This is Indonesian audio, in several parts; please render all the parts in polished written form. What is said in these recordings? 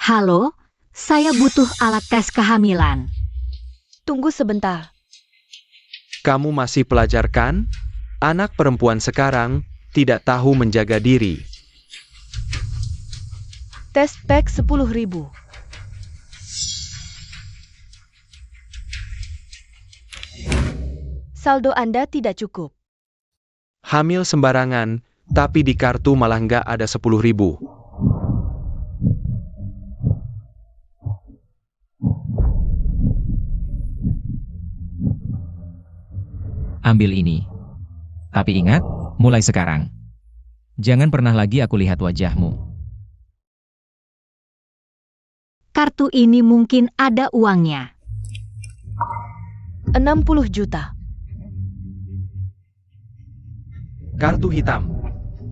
Halo, saya butuh alat tes kehamilan. Tunggu sebentar. Kamu masih pelajar kan? Anak perempuan sekarang tidak tahu menjaga diri. Tes pack 10.000. Saldo Anda tidak cukup. Hamil sembarangan, tapi di kartu malah nggak ada 10.000. Ambil ini. Tapi ingat, mulai sekarang. Jangan pernah lagi aku lihat wajahmu. Kartu ini mungkin ada uangnya. 60 juta. Kartu hitam.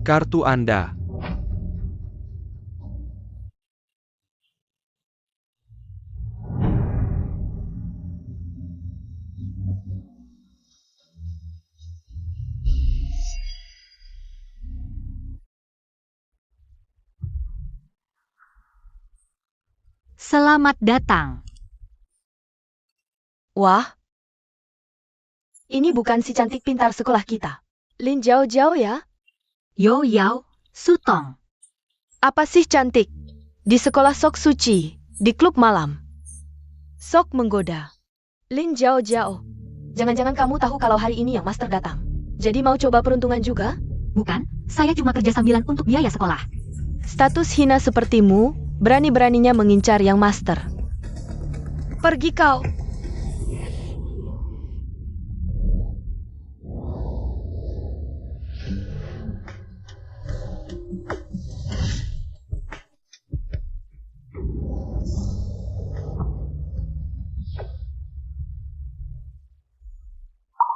Kartu Anda. Selamat datang. Wah. Ini bukan si cantik pintar sekolah kita. Lin Jiao Jiao ya? Yo Yao, Sutong. Apa sih cantik? Di sekolah sok suci, di klub malam. Sok menggoda. Lin Jiao Jiao. Jangan-jangan kamu tahu kalau hari ini yang master datang. Jadi mau coba peruntungan juga? Bukan, saya cuma kerja sambilan untuk biaya sekolah. Status hina sepertimu, berani-beraninya mengincar yang master. Pergi kau.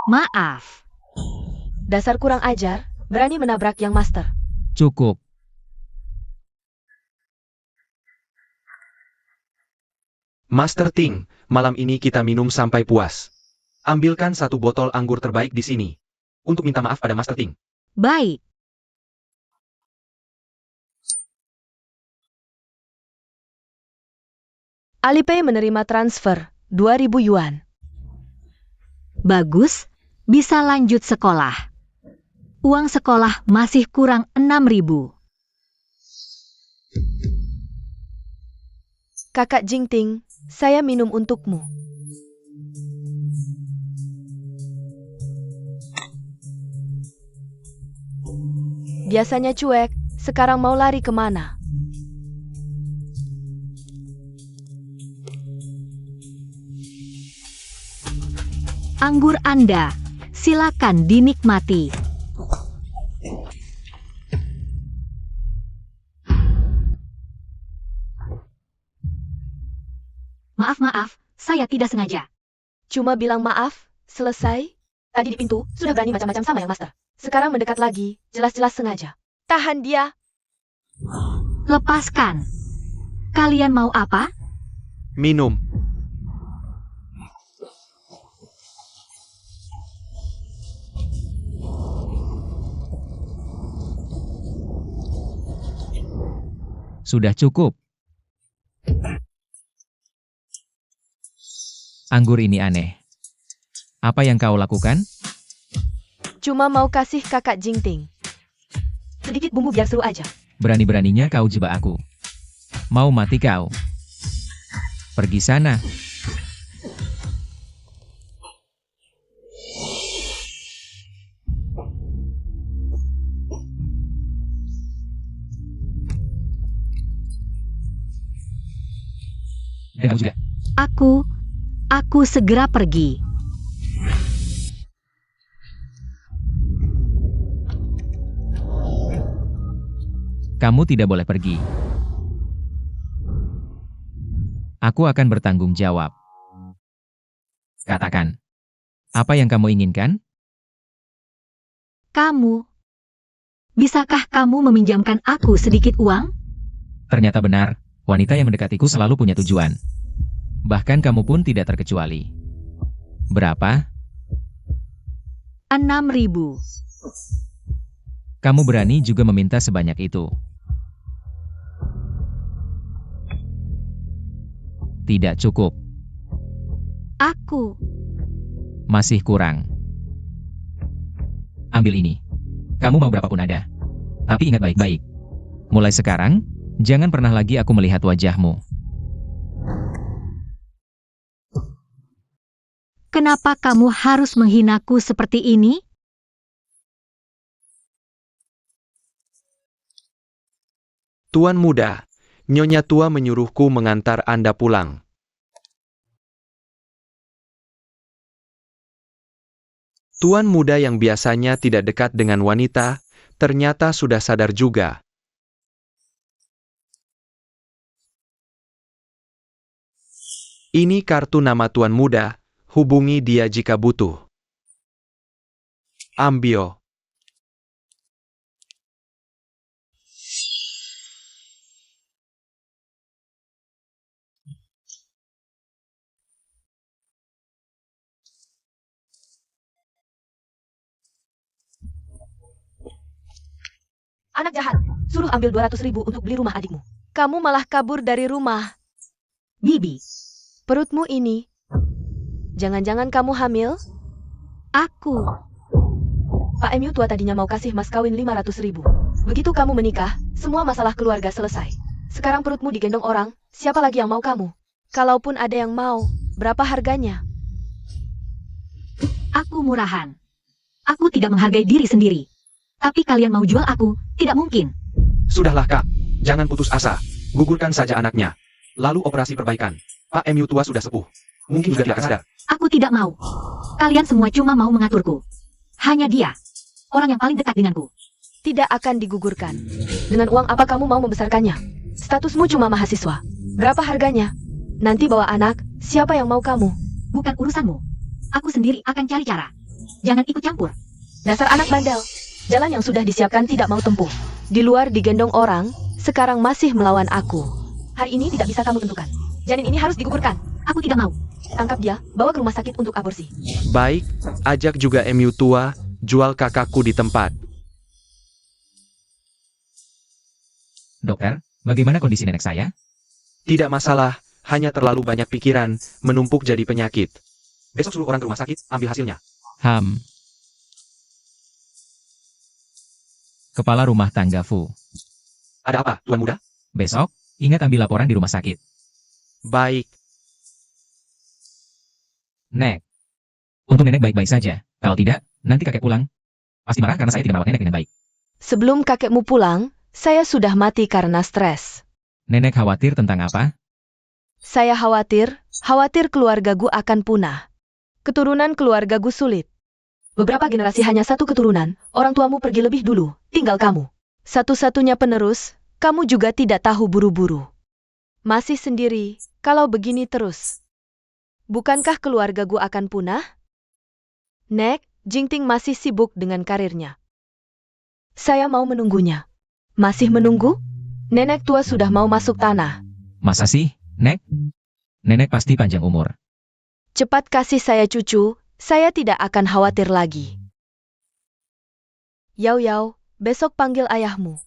Maaf. Dasar kurang ajar, berani menabrak yang master. Cukup. Master Ting, malam ini kita minum sampai puas. Ambilkan satu botol anggur terbaik di sini. Untuk minta maaf pada Master Ting. Baik. Alipay menerima transfer 2.000 yuan. Bagus, bisa lanjut sekolah. Uang sekolah masih kurang 6.000. Kakak Jingting, saya minum untukmu. Biasanya cuek, sekarang mau lari kemana? Anggur Anda, silakan dinikmati. Maaf, saya tidak sengaja. Cuma bilang maaf, selesai. Tadi di pintu, sudah berani macam-macam sama yang master. Sekarang mendekat lagi, jelas-jelas sengaja. Tahan dia. Lepaskan. Kalian mau apa? Minum. Sudah cukup. Anggur ini aneh. Apa yang kau lakukan? Cuma mau kasih kakak Jingting. Sedikit bumbu biar seru aja. Berani-beraninya kau jebak aku. Mau mati kau. Pergi sana. Dan kau juga. Aku segera pergi. Kamu tidak boleh pergi. Aku akan bertanggung jawab. Katakan. Apa yang kamu inginkan? Bisakah kamu meminjamkan aku sedikit uang? Ternyata benar, wanita yang mendekatiku selalu punya tujuan. Bahkan kamu pun tidak terkecuali. Berapa? 6.000. Kamu berani juga meminta sebanyak itu. Tidak cukup. Aku. Masih kurang. Ambil ini. Kamu mau berapapun ada. Tapi ingat baik-baik. Mulai sekarang, jangan pernah lagi aku melihat wajahmu. Kenapa kamu harus menghinaku seperti ini? Tuan muda, Nyonya tua menyuruhku mengantar Anda pulang. Tuan muda yang biasanya tidak dekat dengan wanita, ternyata sudah sadar juga. Ini kartu nama tuan muda, hubungi dia jika butuh. Ambio. Anak jahat, suruh ambil 200.000 untuk beli rumah adikmu. Kamu malah kabur dari rumah. Bibi. Perutmu ini. Jangan-jangan kamu hamil? Aku. Pak Emu tua tadinya mau kasih mas kawin 500.000. Begitu kamu menikah, semua masalah keluarga selesai. Sekarang perutmu digendong orang, siapa lagi yang mau kamu? Kalaupun ada yang mau, berapa harganya? Aku murahan. Aku tidak menghargai diri sendiri. Tapi kalian mau jual aku, tidak mungkin. Sudahlah kak, jangan putus asa. Gugurkan saja anaknya. Lalu operasi perbaikan. Pak Emu tua sudah sepuh. Mungkin juga tidak akan sadar. Aku tidak mau. Kalian semua cuma mau mengaturku. Hanya dia. Orang yang paling dekat denganku. Tidak akan digugurkan. Dengan uang apa kamu mau membesarkannya? Statusmu cuma mahasiswa. Berapa harganya? Nanti bawa anak, siapa yang mau kamu? Bukan urusanmu. Aku sendiri akan cari cara. Jangan ikut campur. Dasar anak bandel. Jalan yang sudah disiapkan tidak mau tempuh. Di luar digendong orang, sekarang masih melawan aku. Hari ini tidak bisa kamu tentukan. Janin ini harus digugurkan. Aku tidak mau. Tangkap dia, bawa ke rumah sakit untuk aborsi. Baik, ajak juga Emu tua, jual kakakku di tempat. Dokter, bagaimana kondisi nenek saya? Tidak masalah, hanya terlalu banyak pikiran, menumpuk jadi penyakit. Besok suruh orang ke rumah sakit, ambil hasilnya. Kepala rumah tangga Fu. Ada apa, tuan muda? Besok, ingat ambil laporan di rumah sakit. Baik. Nek. Untung nenek baik-baik saja. Kalau tidak, nanti kakek pulang. Pasti marah karena saya tidak merawat nenek dengan baik. Sebelum kakekmu pulang, saya sudah mati karena stres. Nenek khawatir tentang apa? Saya khawatir keluargaku akan punah. Keturunan keluargaku sulit. Beberapa generasi hanya satu keturunan, orang tuamu pergi lebih dulu, tinggal kamu. Satu-satunya penerus, kamu juga tidak tahu buru-buru. Masih sendiri, kalau begini terus. Bukankah keluargaku akan punah? Nek, Jingting masih sibuk dengan karirnya. Saya mau menunggunya. Masih menunggu? Nenek tua sudah mau masuk tanah. Masa sih, Nek? Nenek pasti panjang umur. Cepat kasih saya cucu, saya tidak akan khawatir lagi. Yao Yao, besok panggil ayahmu.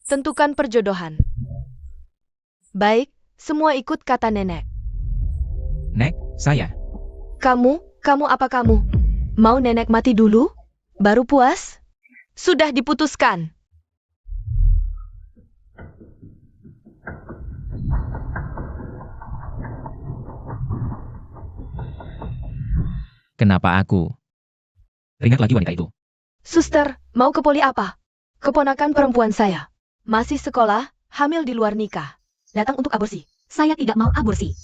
Tentukan perjodohan. Baik, semua ikut kata nenek. Nek, saya. Kamu apa kamu? Mau nenek mati dulu? Baru puas? Sudah diputuskan. Kenapa aku? Teringat lagi wanita itu. Suster, mau ke poli apa? Keponakan perempuan saya. Masih sekolah, hamil di luar nikah. Datang untuk aborsi. Saya tidak mau aborsi.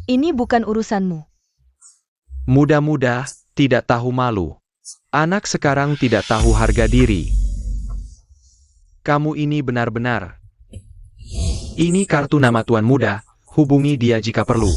Ini bukan urusanmu. Muda-muda, tidak tahu malu. Anak sekarang tidak tahu harga diri. Kamu ini benar-benar. Ini kartu nama tuan muda, hubungi dia jika perlu.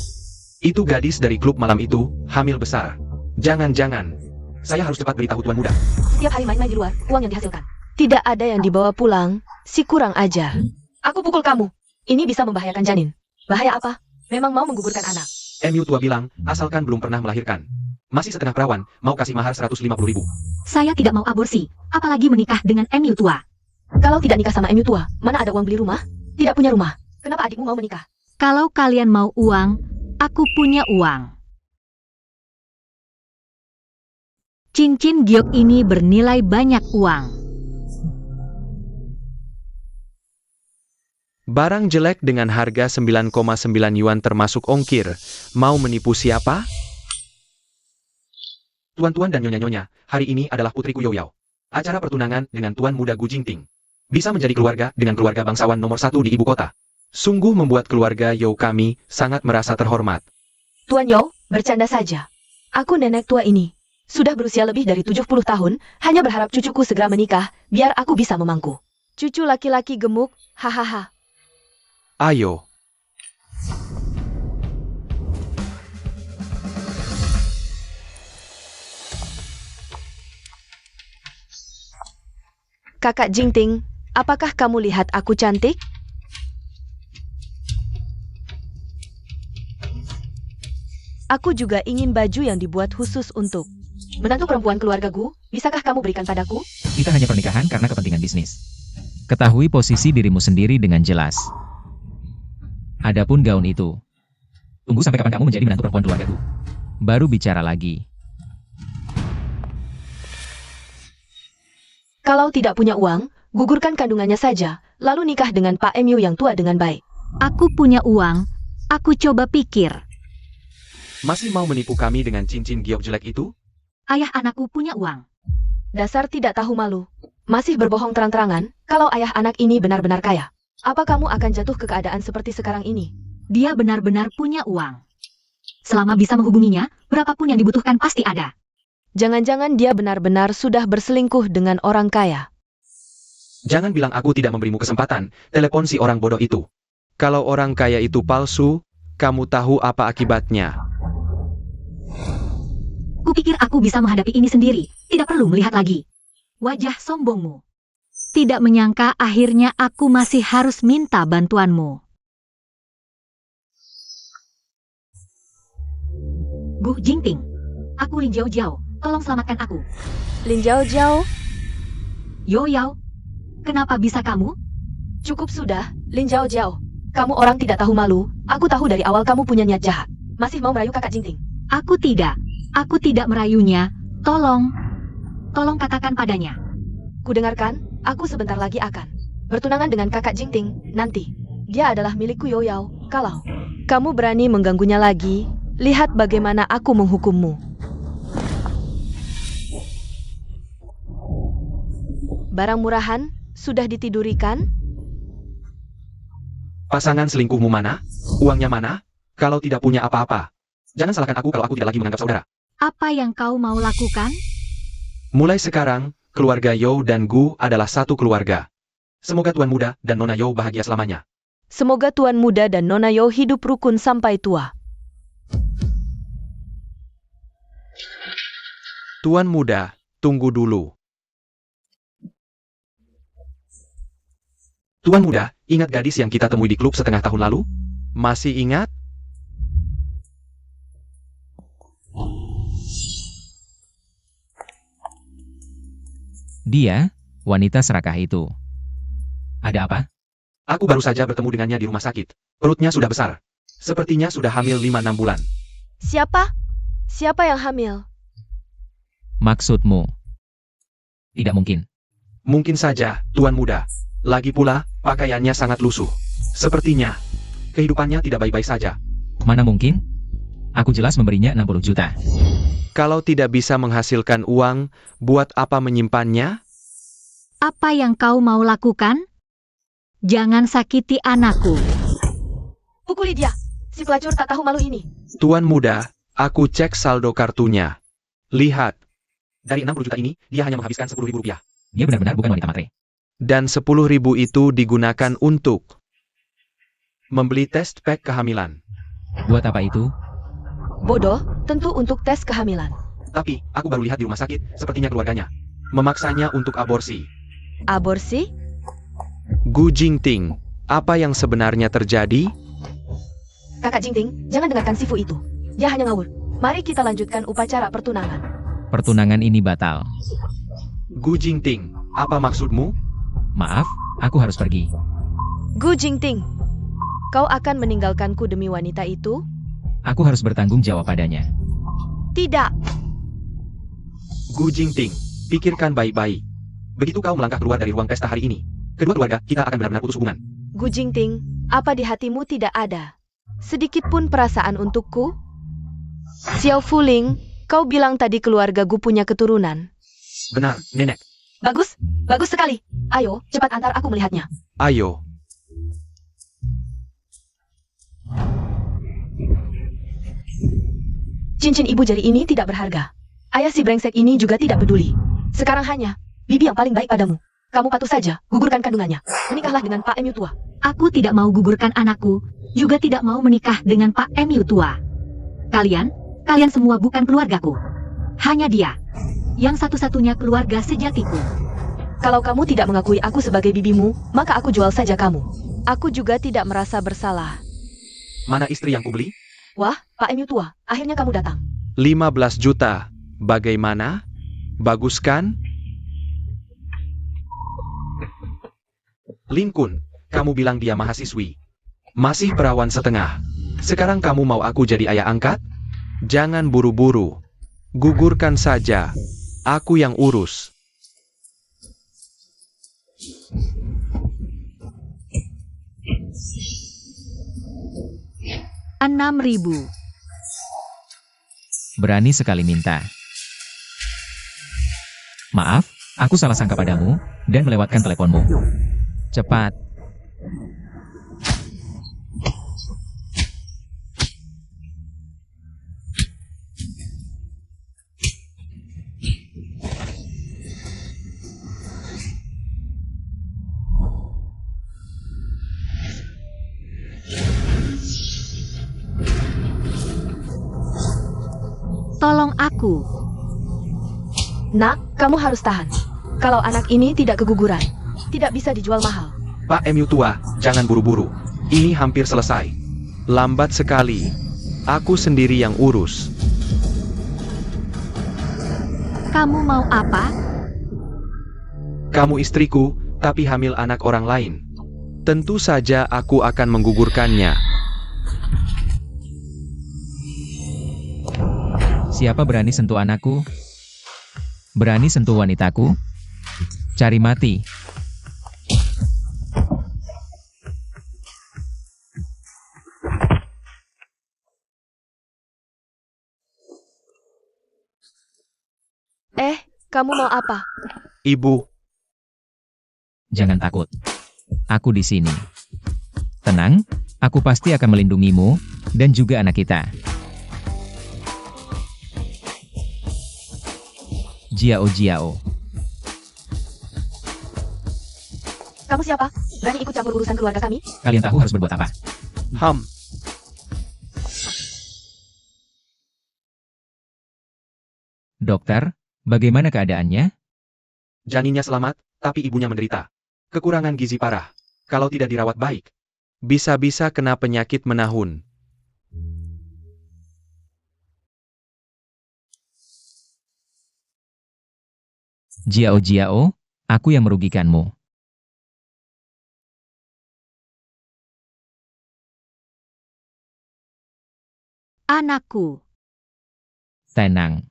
Itu gadis dari klub malam itu, hamil besar. Jangan-jangan. Saya harus cepat beritahu tuan muda. Setiap hari main-main di luar, uang yang dihasilkan. Tidak ada yang dibawa pulang, si kurang ajar. Aku pukul kamu. Ini bisa membahayakan janin. Bahaya apa? Memang mau menggugurkan anak. Emu tua bilang, asalkan belum pernah melahirkan. Masih setengah perawan, mau kasih mahar 150.000. Saya tidak mau aborsi, apalagi menikah dengan Emu tua. Kalau tidak nikah sama Emu tua, mana ada uang beli rumah? Tidak punya rumah. Kenapa adikmu mau menikah? Kalau kalian mau uang, aku punya uang. Cincin giok ini bernilai banyak uang. Barang jelek dengan harga 9,9 yuan termasuk ongkir. Mau menipu siapa? Tuan-tuan dan nyonya-nyonya, hari ini adalah putriku Youyao. Acara pertunangan dengan Tuan Muda Gu Jingting. Bisa menjadi keluarga dengan keluarga bangsawan nomor 1 di ibu kota. Sungguh membuat keluarga You kami sangat merasa terhormat. Tuan You, bercanda saja. Aku nenek tua ini. Sudah berusia lebih dari 70 tahun, hanya berharap cucuku segera menikah, biar aku bisa memangku. Cucu laki-laki gemuk, hahaha. Ayo. Kakak Jingting, apakah kamu lihat aku cantik? Aku juga ingin baju yang dibuat khusus untuk menantu perempuan keluarga Gu. Bisakah kamu berikan padaku? Kita hanya pernikahan karena kepentingan bisnis. Ketahui posisi dirimu sendiri dengan jelas. Adapun gaun itu, tunggu sampai kapan kamu menjadi menantu perempuan keluargaku. Baru bicara lagi. Kalau tidak punya uang, gugurkan kandungannya saja, lalu nikah dengan Pak Mu yang tua dengan baik. Aku punya uang, aku coba pikir. Masih mau menipu kami dengan cincin giok jelek itu? Ayah anakku punya uang. Dasar tidak tahu malu. Masih berbohong terang-terangan, kalau ayah anak ini benar-benar kaya. Apa kamu akan jatuh ke keadaan seperti sekarang ini? Dia benar-benar punya uang. Selama bisa menghubunginya, berapapun yang dibutuhkan pasti ada. Jangan-jangan dia benar-benar sudah berselingkuh dengan orang kaya. Jangan bilang aku tidak memberimu kesempatan, telepon si orang bodoh itu. Kalau orang kaya itu palsu, kamu tahu apa akibatnya. Kupikir aku bisa menghadapi ini sendiri, tidak perlu melihat lagi wajah sombongmu. Tidak menyangka akhirnya aku masih harus minta bantuanmu. Gu Jingting, aku Lin Jiao Jiao, tolong selamatkan aku. Lin Jiao Jiao, Youyao, kenapa bisa kamu? cukup sudah, Lin Jiao Jiao. Kamu orang tidak tahu malu, aku tahu dari awal kamu punya niat jahat. Masih mau merayu kakak Jingting? Aku tidak merayunya, tolong katakan padanya. Kudengarkan, aku sebentar lagi akan bertunangan dengan kakak Jingting, nanti. Dia adalah milikku Youyao, kalau kamu berani mengganggunya lagi, lihat bagaimana aku menghukummu. Barang murahan, sudah ditidurikan? Pasangan selingkuhmu mana? Uangnya mana? Kalau tidak punya apa-apa. Jangan salahkan aku kalau aku tidak lagi menganggap saudara. Apa yang kau mau lakukan? Mulai sekarang, keluarga You dan Gu adalah satu keluarga. Semoga Tuan Muda dan Nona You bahagia selamanya. Semoga Tuan Muda dan Nona Yo hidup rukun sampai tua. Tuan Muda, tunggu dulu. Tuan Muda, ingat gadis yang kita temui di klub setengah tahun lalu? Masih ingat? Dia, wanita serakah itu. Ada apa? Aku baru saja bertemu dengannya di rumah sakit. Perutnya sudah besar. Sepertinya sudah hamil 5-6 bulan. Siapa? Siapa yang hamil? Maksudmu? Tidak mungkin. Mungkin saja, Tuan Muda. Lagi pula, pakaiannya sangat lusuh. Sepertinya, kehidupannya tidak baik-baik saja. Mana mungkin? Aku jelas memberinya 60 juta. Kalau tidak bisa menghasilkan uang, buat apa menyimpannya? Apa yang kau mau lakukan? Jangan sakiti anakku. Pukuli dia! Si pelacur tak tahu malu ini. Tuan Muda, aku cek saldo kartunya. Lihat. Dari 60 juta ini, dia hanya menghabiskan 10.000 rupiah. Dia benar-benar bukan wanita matre. Dan 10.000 itu digunakan untuk membeli tes pack kehamilan. Buat apa itu? Bodoh, tentu untuk tes kehamilan. Tapi, aku baru lihat di rumah sakit, sepertinya keluarganya memaksanya untuk aborsi. Aborsi? Gu Jingting, apa yang sebenarnya terjadi? Kakak Jingting, jangan dengarkan Sifu itu. Dia hanya ngawur. Mari kita lanjutkan upacara pertunangan. Pertunangan ini batal. Gu Jingting, apa maksudmu? Maaf, aku harus pergi. Gu Jingting, Kau akan meninggalkanku demi wanita itu? Aku harus bertanggung jawab padanya. Tidak. Gu Jingting, pikirkan baik-baik. Begitu kau melangkah keluar dari ruang pesta hari ini, kedua keluarga kita akan benar-benar putus hubungan. Gu Jingting, apa di hatimu tidak ada sedikit pun perasaan untukku? Xiao Fuling, kau bilang tadi keluarga Gu punya keturunan. Benar, Nenek. Bagus, bagus sekali. Ayo, cepat antar aku melihatnya. Ayo. Cincin ibu jari ini tidak berharga. Ayah si brengsek ini juga tidak peduli. Sekarang hanya bibi yang paling baik padamu. Kamu patuh saja, gugurkan kandungannya. Menikahlah dengan Pak Emu tua. Aku tidak mau gugurkan anakku, juga tidak mau menikah dengan Pak Emu tua. Kalian semua bukan keluargaku. Hanya dia, yang satu-satunya keluarga sejatiku. Kalau kamu tidak mengakui aku sebagai bibimu, maka aku jual saja kamu. Aku juga tidak merasa bersalah. Mana istri yang kubeli? Wah, Pak Emu tua, akhirnya kamu datang. 15 juta. Bagaimana? Bagus kan? Lin-kun, kamu bilang dia mahasiswi. Masih perawan setengah. Sekarang kamu mau aku jadi ayah angkat? Jangan buru-buru. Gugurkan saja. Aku yang urus. $6.000. Berani sekali minta. Maaf, aku salah sangka padamu, dan melewatkan teleponmu. Cepat. Tolong aku. Nak, kamu harus tahan. Kalau anak ini tidak keguguran, tidak bisa dijual mahal. Pak Emu tua, jangan buru-buru. Ini hampir selesai. Lambat sekali. Aku sendiri yang urus. Kamu mau apa? Kamu istriku, tapi hamil anak orang lain. Tentu saja aku akan menggugurkannya. Siapa berani sentuh anakku? Berani sentuh wanitaku? Cari mati. Kamu mau apa? Ibu, Jangan takut. Aku di sini. Tenang, aku pasti akan melindungimu, dan juga anak kita. Jiao. Kamu siapa? Berani ikut campur urusan keluarga kami? Kalian tahu harus berbuat apa? Dokter, bagaimana keadaannya? janinnya selamat, tapi ibunya menderita. Kekurangan gizi parah. Kalau tidak dirawat baik, bisa-bisa kena penyakit menahun. Jiao, aku yang merugikanmu. Anakku. Tenang.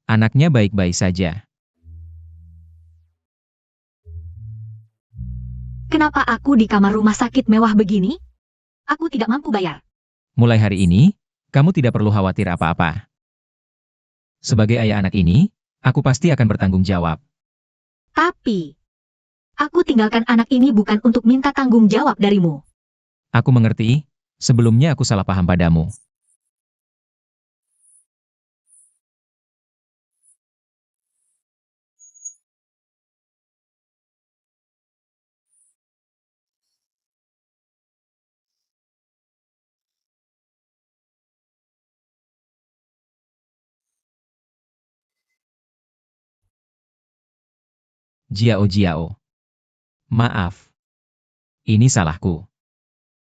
Anaknya baik-baik saja. Kenapa aku di kamar rumah sakit mewah begini? Aku tidak mampu bayar. Mulai hari ini, kamu tidak perlu khawatir apa-apa. Sebagai ayah anak ini, aku pasti akan bertanggung jawab. Tapi, aku tinggalkan anak ini bukan untuk minta tanggung jawab darimu. Aku mengerti, sebelumnya aku salah paham padamu. Jiao. Maaf. Ini salahku.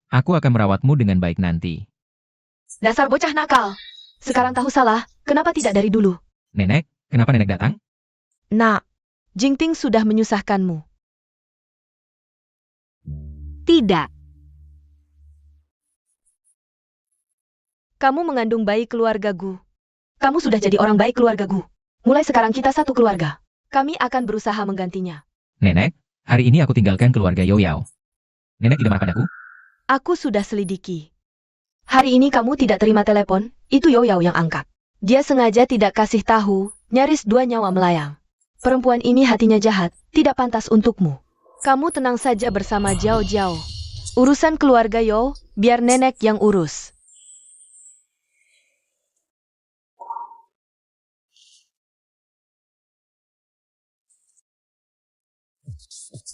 Aku akan merawatmu dengan baik nanti. Dasar bocah nakal. Sekarang tahu salah, kenapa tidak dari dulu? Nenek, kenapa nenek datang? Nak, Jingting sudah menyusahkanmu. Tidak. Kamu mengandung bayi keluarga Gu. Kamu sudah jadi orang baik keluarga Gu. Mulai sekarang kita satu keluarga. Kami akan berusaha menggantinya. Nenek, hari ini aku tinggalkan keluarga Yoyao. Nenek tidak marah padaku? Aku sudah selidiki. Hari ini kamu tidak terima telepon, itu Yoyao yang angkat. Dia sengaja tidak kasih tahu, nyaris 2 nyawa melayang. Perempuan ini hatinya jahat, tidak pantas untukmu. Kamu tenang saja bersama Jiao Jiao. Urusan keluarga Yo, biar nenek yang urus.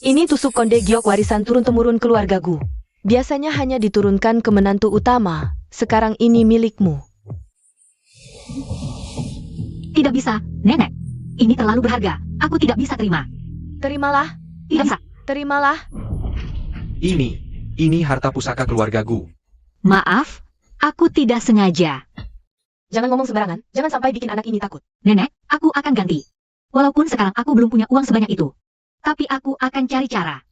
Ini tusuk konde giok warisan turun-temurun keluarga Gu. Biasanya hanya diturunkan ke menantu utama, sekarang ini milikmu. Tidak bisa, Nenek. Ini terlalu berharga. Aku tidak bisa terima. Terimalah, Tidak bisa. terimalah. Ini harta pusaka keluarga Gu. Maaf, aku tidak sengaja. Jangan ngomong sembarangan, jangan sampai bikin anak ini takut. Nenek, aku akan ganti. Walaupun sekarang aku belum punya uang sebanyak itu. Tapi aku akan cari cara.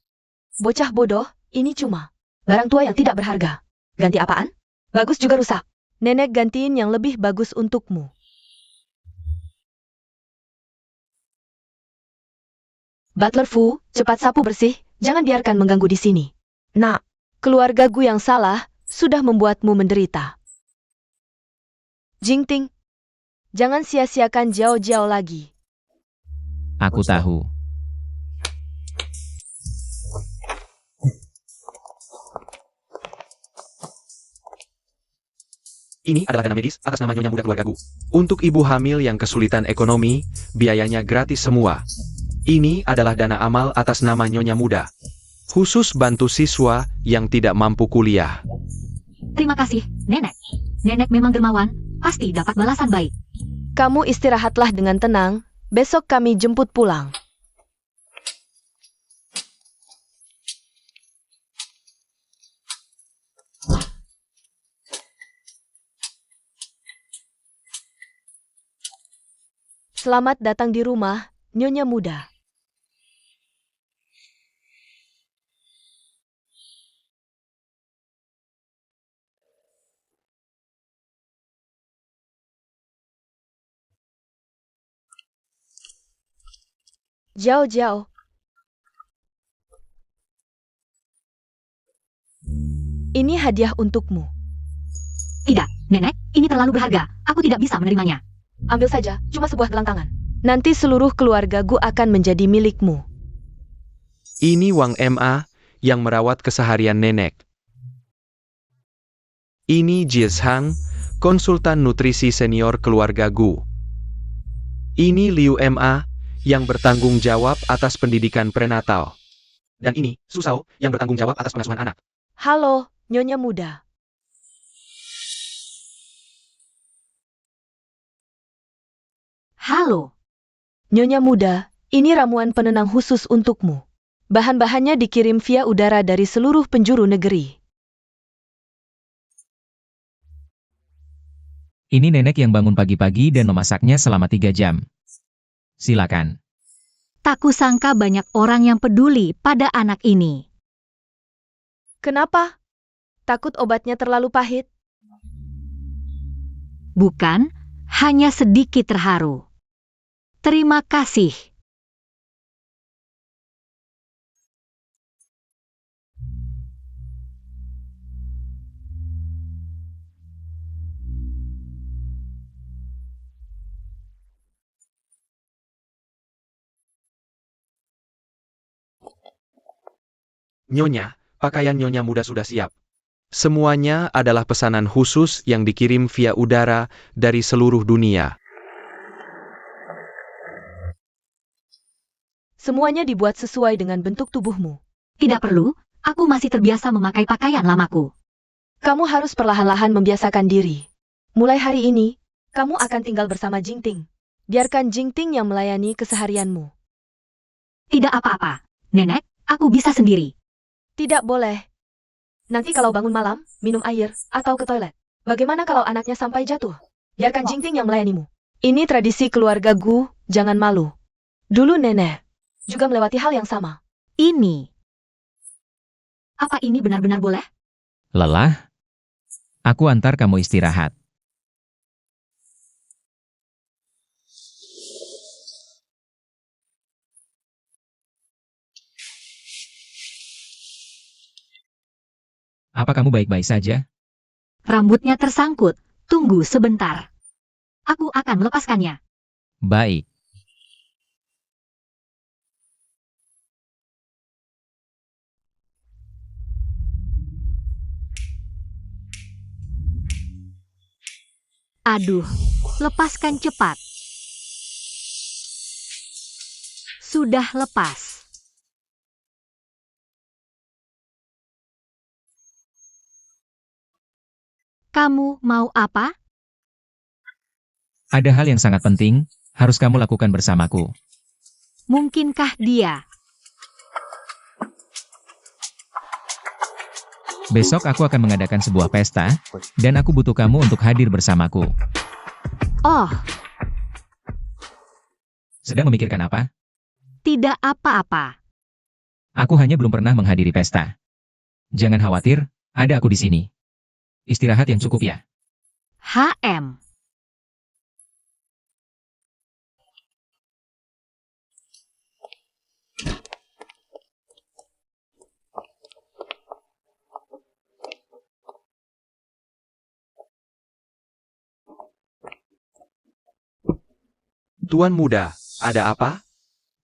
Bocah bodoh, ini cuma barang tua yang tidak berharga. Ganti apaan? Bagus juga rusak. Nenek gantiin yang lebih bagus untukmu. Butler Fu, cepat sapu bersih, jangan biarkan mengganggu di sini. Nak, keluarga Gu yang salah, sudah membuatmu menderita. Jingting, jangan sia-siakan Jiao Jiao lagi. Aku tahu. Ini adalah dana medis atas nama Nyonya Muda keluarga Gu. Untuk ibu hamil yang kesulitan ekonomi, biayanya gratis semua. Ini adalah dana amal atas nama Nyonya Muda. Khusus bantu siswa yang tidak mampu kuliah. Terima kasih, Nenek. Nenek memang dermawan, pasti dapat balasan baik. Kamu istirahatlah dengan tenang, besok kami jemput pulang. Selamat datang di rumah, Nyonya Muda. Jiao Jiao. Ini hadiah untukmu. Tidak, Nenek, ini terlalu berharga. Aku tidak bisa menerimanya. Ambil saja, cuma sebuah gelang tangan. Nanti seluruh keluarga Gu akan menjadi milikmu. Ini Wang Ma yang merawat keseharian nenek. Ini Jies Hang, konsultan nutrisi senior keluarga Gu. Ini Liu Ma yang bertanggung jawab atas pendidikan prenatal. Dan ini Su Shao yang bertanggung jawab atas pengasuhan anak. Halo, Nyonya Muda. Halo. Nyonya Muda, ini ramuan penenang khusus untukmu. Bahan-bahannya dikirim via udara dari seluruh penjuru negeri. Ini nenek yang bangun pagi-pagi dan memasaknya selama 3 jam. Silakan. Tak kusangka banyak orang yang peduli pada anak ini. Kenapa? Takut obatnya terlalu pahit? Bukan, hanya sedikit terharu. Terima kasih. Nyonya, pakaian Nyonya Muda sudah siap. Semuanya adalah pesanan khusus yang dikirim via udara dari seluruh dunia. Semuanya dibuat sesuai dengan bentuk tubuhmu. Tidak perlu, aku masih terbiasa memakai pakaian lamaku. Kamu harus perlahan-lahan membiasakan diri. Mulai hari ini, kamu akan tinggal bersama Jingting. Biarkan Jingting yang melayani keseharianmu. Tidak apa-apa, Nenek, aku bisa sendiri. Tidak boleh. Nanti kalau bangun malam, minum air, atau ke toilet. Bagaimana kalau anaknya sampai jatuh? Biarkan Jingting yang melayanimu. Ini tradisi keluarga Gu, jangan malu. Dulu nenek juga melewati hal yang sama. Ini. Apa ini benar-benar boleh? Lelah? Aku antar kamu istirahat. Apa kamu baik-baik saja? Rambutnya tersangkut. Tunggu sebentar. Aku akan melepaskannya. Baik. Aduh, lepaskan cepat. Sudah lepas. Kamu mau apa? Ada hal yang sangat penting, harus kamu lakukan bersamaku. Mungkinkah dia? Besok aku akan mengadakan sebuah pesta, dan aku butuh kamu untuk hadir bersamaku. Oh, Sedang memikirkan apa? tidak apa-apa. Aku hanya belum pernah menghadiri pesta. Jangan khawatir, ada aku di sini. Istirahat yang cukup ya. HM. Tuan muda, ada apa?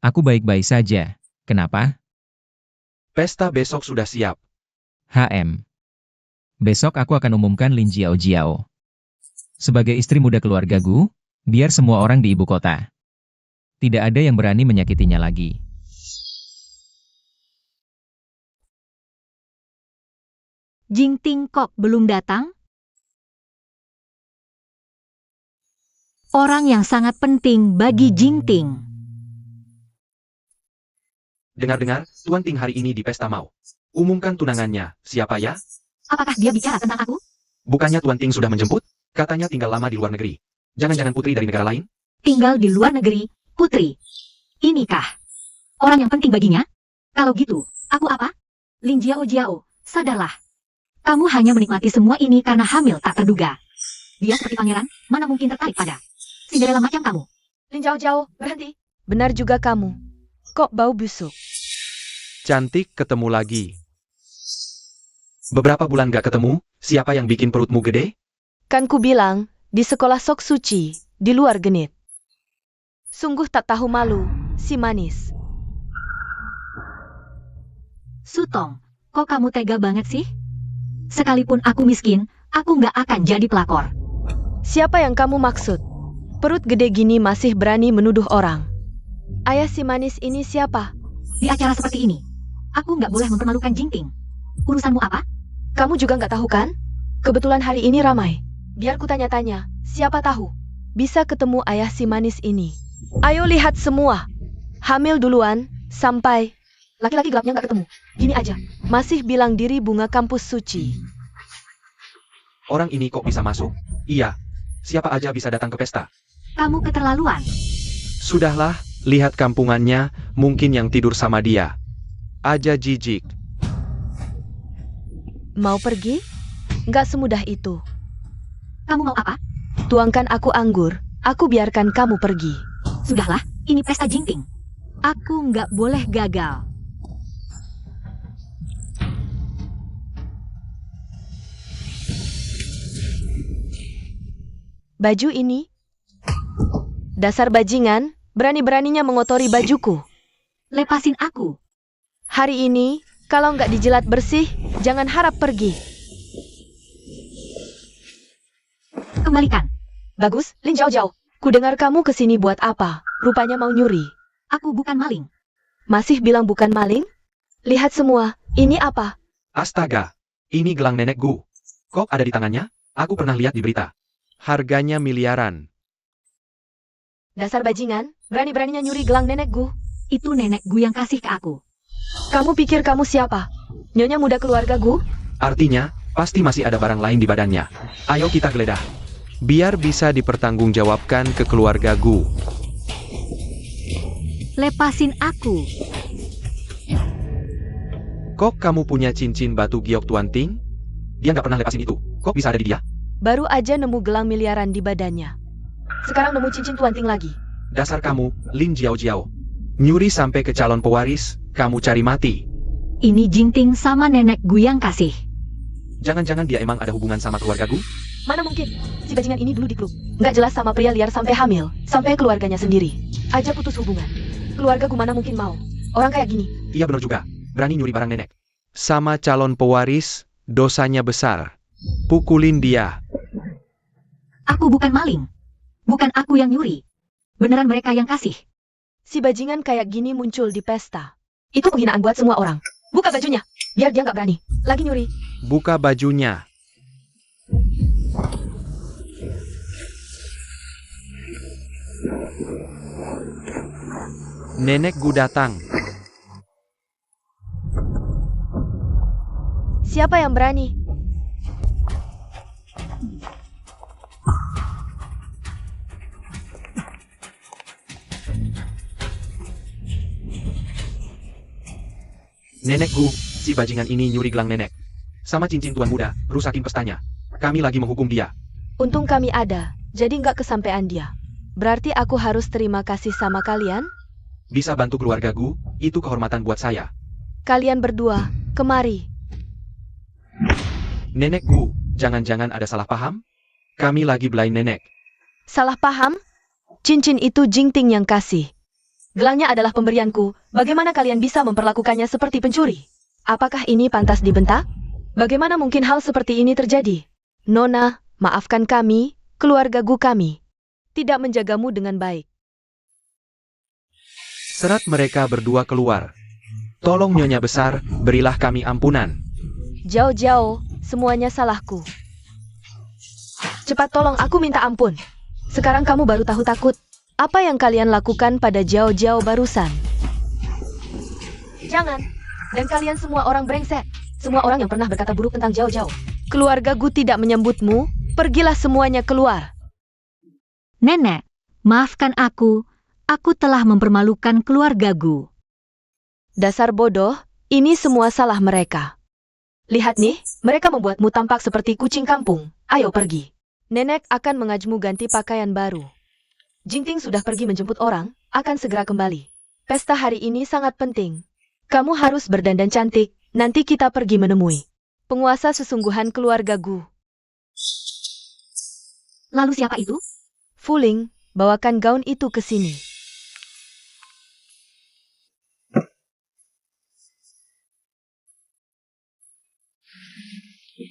Aku baik-baik saja. Kenapa? Pesta besok sudah siap. HM. Besok aku akan umumkan Lin Jiao Jiao sebagai istri muda keluarga Gu, biar semua orang di ibu kota. Tidak ada yang berani menyakitinya lagi. Jingting kok belum datang? Orang yang sangat penting bagi Jingting. Dengar-dengar, Tuan Ting hari ini di pesta mau umumkan tunangannya. Siapa ya? Apakah dia bicara tentang aku? Bukannya Tuan Ting sudah menjemput? Katanya tinggal lama di luar negeri. Jangan-jangan putri dari negara lain? Tinggal di luar negeri, putri. Inikah orang yang penting baginya? Kalau gitu, aku apa? Lin Jiao Jiao, sadarlah. Kamu hanya menikmati semua ini karena hamil tak terduga. Dia seperti pangeran, mana mungkin tertarik pada Cinderella macam kamu. Lin jauh-jauh, berhenti. Benar juga kamu. Kok bau busuk? Cantik ketemu lagi. Beberapa bulan gak ketemu, siapa yang bikin perutmu gede? Kan ku bilang, di sekolah Sok Suci, di luar genit. Sungguh tak tahu malu, si manis. Sutong, kok kamu tega banget sih? Sekalipun aku miskin, aku nggak akan jadi pelakor. Siapa yang kamu maksud? Perut gede gini masih berani menuduh orang. Ayah si manis ini siapa? Di acara seperti ini, aku nggak boleh mempermalukan Jingting. Urusanmu apa? Kamu juga nggak tahu kan? Kebetulan hari ini ramai. Biar ku tanya-tanya, siapa tahu? Bisa ketemu ayah si manis ini. Ayo lihat semua. Hamil duluan, sampai... Laki-laki gelapnya nggak ketemu. Gini aja. Masih bilang diri bunga kampus suci. Orang ini kok bisa masuk? Iya. Siapa aja bisa datang ke pesta? Kamu keterlaluan. Sudahlah, lihat kampungannya, mungkin yang tidur sama dia. Aja jijik. Mau pergi? Nggak semudah itu. Kamu mau apa? Tuangkan aku anggur, aku biarkan kamu pergi. Sudahlah, ini pesta Jingting. Aku nggak boleh gagal. Baju ini? Dasar bajingan, berani-beraninya mengotori bajuku. Lepasin aku. Hari ini, kalau nggak dijilat bersih, jangan harap pergi. Kembalikan. Bagus, Lin jauh-jauh. Ku dengar kamu kesini buat apa? Rupanya mau nyuri. Aku bukan maling. Masih bilang bukan maling? Lihat semua, ini apa? Astaga, ini gelang nenek Gu. Kok ada di tangannya? Aku pernah lihat di berita. Harganya miliaran. Dasar bajingan, berani-beraninya nyuri gelang nenek Gu. Itu nenek Gu yang kasih ke aku. Kamu pikir kamu siapa? Nyonya muda keluarga Gu? Artinya, pasti masih ada barang lain di badannya. Ayo kita geledah. Biar bisa dipertanggungjawabkan ke keluarga Gu. Lepasin aku. Kok kamu punya cincin batu giok Tuan Ting? Dia nggak pernah lepasin itu. Kok bisa ada di dia? Baru aja nemu gelang miliaran di badannya. Sekarang nemu cincin Tuan Ting lagi. Dasar kamu, Lin Jiao Jiao. Nyuri sampai ke calon pewaris, kamu cari mati. Ini Jingting sama nenek Gu yang kasih. Jangan-jangan dia emang ada hubungan sama keluargaku? Mana mungkin? Si bajingan ini dulu di klub. Nggak jelas sama pria liar sampai hamil. Sampai keluarganya sendiri. Aja putus hubungan. Keluargaku mana mungkin mau. Orang kayak gini. Iya benar juga. Berani nyuri barang nenek. Sama calon pewaris, dosanya besar. Pukulin dia. Aku bukan maling. Bukan aku yang nyuri. Beneran mereka yang kasih. Si bajingan kayak gini muncul di pesta. Itu penghinaan buat semua orang. Buka bajunya. Biar dia nggak berani. Lagi nyuri. Buka bajunya. Nenek Gu datang. Siapa yang berani? Nenek Gu, si bajingan ini nyuri gelang nenek. Sama cincin tuan muda, rusakin pestanya. Kami lagi menghukum dia. Untung kami ada, jadi nggak kesampean dia. Berarti aku harus terima kasih sama kalian? Bisa bantu keluarga Gu, itu kehormatan buat saya. Kalian berdua, kemari. Nenek Gu, jangan-jangan ada salah paham? Kami lagi belain nenek. Salah paham? Cincin itu Jingting yang kasih. Gelangnya adalah pemberianku, bagaimana kalian bisa memperlakukannya seperti pencuri? Apakah ini pantas dibentak? Bagaimana mungkin hal seperti ini terjadi? Nona, maafkan kami, keluarga Gu kami. Tidak menjagamu dengan baik. Serat mereka berdua keluar. Tolong Nyonya Besar, berilah kami ampunan. Jauh-jauh, semuanya salahku. Cepat tolong aku minta ampun. Sekarang kamu baru tahu takut. Apa yang kalian lakukan pada jauh-jauh barusan? Jangan. Dan kalian semua orang brengsek. Semua orang yang pernah berkata buruk tentang jauh-jauh. Keluarga Gu tidak menyambutmu. Pergilah semuanya keluar. Nenek, maafkan aku. Aku telah mempermalukan keluarga Gu. Dasar bodoh, ini semua salah mereka. Lihat nih, mereka membuatmu tampak seperti kucing kampung. Ayo pergi. Nenek akan mengajmu ganti pakaian baru. Jingting sudah pergi menjemput orang, akan segera kembali. Pesta hari ini sangat penting. Kamu harus berdandan cantik, nanti kita pergi menemui penguasa sesungguhan keluarga Gu. Lalu siapa itu? Fuling, bawakan gaun itu ke sini.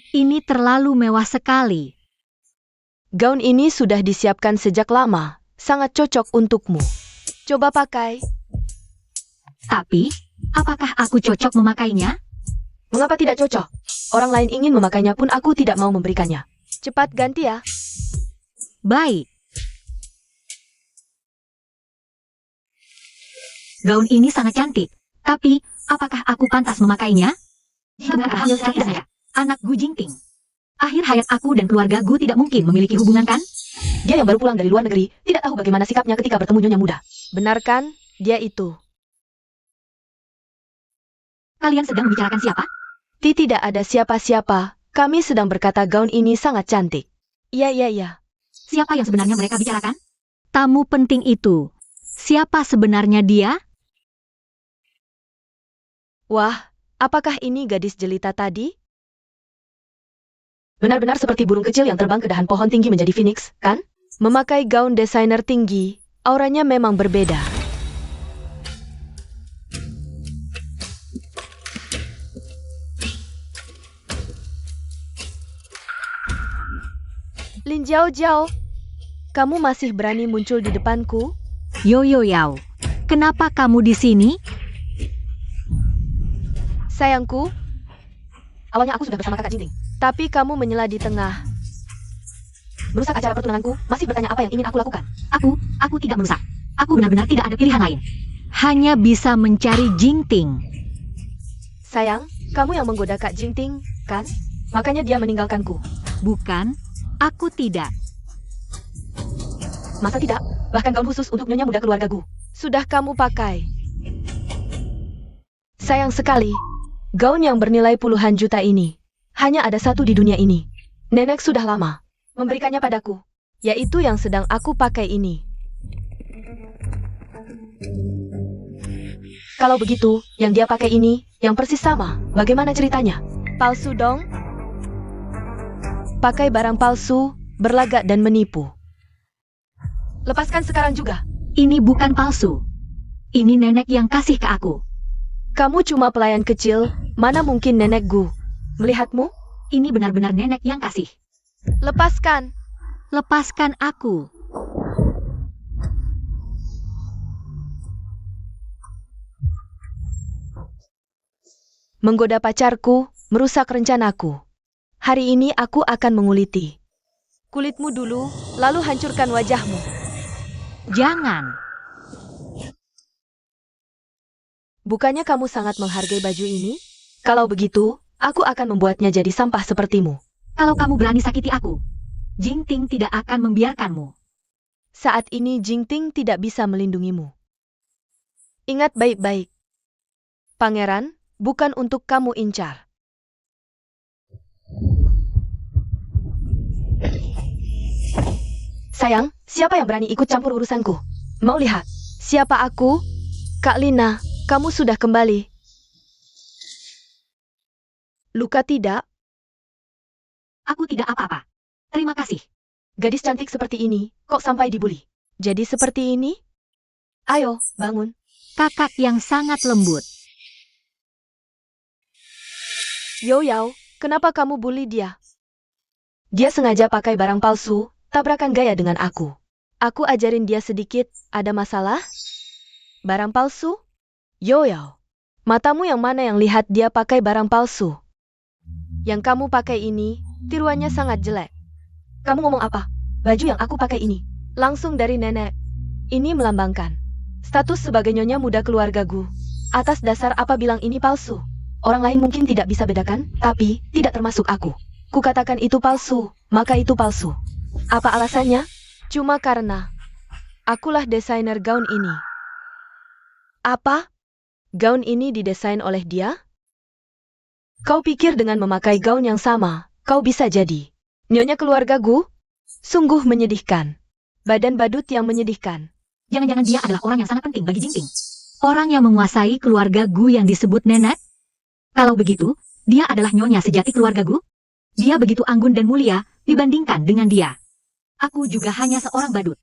Ini terlalu mewah sekali. Gaun ini sudah disiapkan sejak lama, sangat cocok untukmu. Coba pakai. Tapi, apakah aku cocok memakainya? Mengapa tidak cocok? Orang lain ingin memakainya pun aku tidak mau memberikannya. Cepat ganti ya. Baik. Gaun ini sangat cantik. Tapi, apakah aku pantas memakainya? Benarkah hamil seperti saya? Anak Gu Jingting. Akhir hayat aku dan keluarga Gu tidak mungkin memiliki hubungan kan? Dia yang baru pulang dari luar negeri, tidak tahu bagaimana sikapnya ketika bertemu nyonya muda. Benar kan? Dia itu. Kalian sedang membicarakan siapa? Tidak ada siapa-siapa. Kami sedang berkata gaun ini sangat cantik. Iya. Siapa yang sebenarnya mereka bicarakan? Tamu penting itu. Siapa sebenarnya dia? Wah, apakah ini gadis jelita tadi? Benar-benar seperti burung kecil yang terbang ke dahan pohon tinggi menjadi phoenix, kan? Memakai gaun desainer tinggi, auranya memang berbeda. Lin Jiao, kamu masih berani muncul di depanku? Yo Yao, kenapa kamu di sini? Sayangku, awalnya aku sudah bersama kakak Jingting. Tapi kamu menyela di tengah. Merusak acara pertunanganku, masih bertanya apa yang ingin aku lakukan. Aku tidak merusak. Aku benar-benar tidak ada pilihan lain. Hanya bisa mencari Jingting. Sayang, kamu yang menggoda Kak Jingting, kan? Makanya dia meninggalkanku. Bukan, aku tidak. Masa tidak? Bahkan gaun khusus untuk nyonya muda keluarga Gu. Sudah kamu pakai. Sayang sekali, gaun yang bernilai puluhan juta ini hanya ada satu di dunia ini. Nenek sudah lama memberikannya padaku, yaitu yang sedang aku pakai ini. Kalau begitu, yang dia pakai ini, yang persis sama, bagaimana ceritanya? Palsu dong? pakai barang palsu, berlagak dan menipu. Lepaskan sekarang juga. Ini bukan palsu. Ini nenek yang kasih ke aku. Kamu cuma pelayan kecil, mana mungkin nenek Gu melihatmu? Ini benar-benar nenek yang kasih. Lepaskan. Lepaskan aku. Menggoda pacarku, merusak rencanaku. Hari ini aku akan menguliti kulitmu dulu, lalu hancurkan wajahmu. Jangan. Bukannya kamu sangat menghargai baju ini? Kalau begitu, aku akan membuatnya jadi sampah sepertimu. Kalau kamu berani sakiti aku, Jingting tidak akan membiarkanmu. Saat ini Jingting tidak bisa melindungimu. Ingat baik-baik. Pangeran, bukan untuk kamu incar. Sayang, siapa yang berani ikut campur urusanku? Mau lihat? Siapa aku? Kak Lina, kamu sudah kembali. Luka tidak? Aku tidak apa-apa. Terima kasih. Gadis cantik seperti ini, kok sampai dibully? Jadi seperti ini? Ayo, bangun. Kakak yang sangat lembut. Yo Yao, kenapa kamu bully dia? Dia sengaja pakai barang palsu, tabrakan gaya dengan aku. Aku ajarin dia sedikit, ada masalah? Barang palsu? Yo Yao, matamu yang mana yang lihat dia pakai barang palsu? Yang kamu pakai ini, tiruannya sangat jelek. Kamu ngomong apa? Baju yang aku pakai ini, langsung dari nenek. Ini melambangkan status sebagai nyonya muda keluarga Gu. Atas dasar apa bilang ini palsu? Orang lain mungkin tidak bisa bedakan, tapi tidak termasuk aku. Kukatakan itu palsu, maka itu palsu. Apa alasannya? Cuma karena akulah desainer gaun ini. Apa? Gaun ini didesain oleh dia? Kau pikir dengan memakai gaun yang sama, kau bisa jadi nyonya keluarga Gu? Sungguh menyedihkan. Badan badut yang menyedihkan. Jangan-jangan dia adalah orang yang sangat penting bagi Jingting. Orang yang menguasai keluarga Gu yang disebut nenek? Kalau begitu, dia adalah nyonya sejati keluarga Gu? Dia begitu anggun dan mulia dibandingkan dengan dia. Aku juga hanya seorang badut.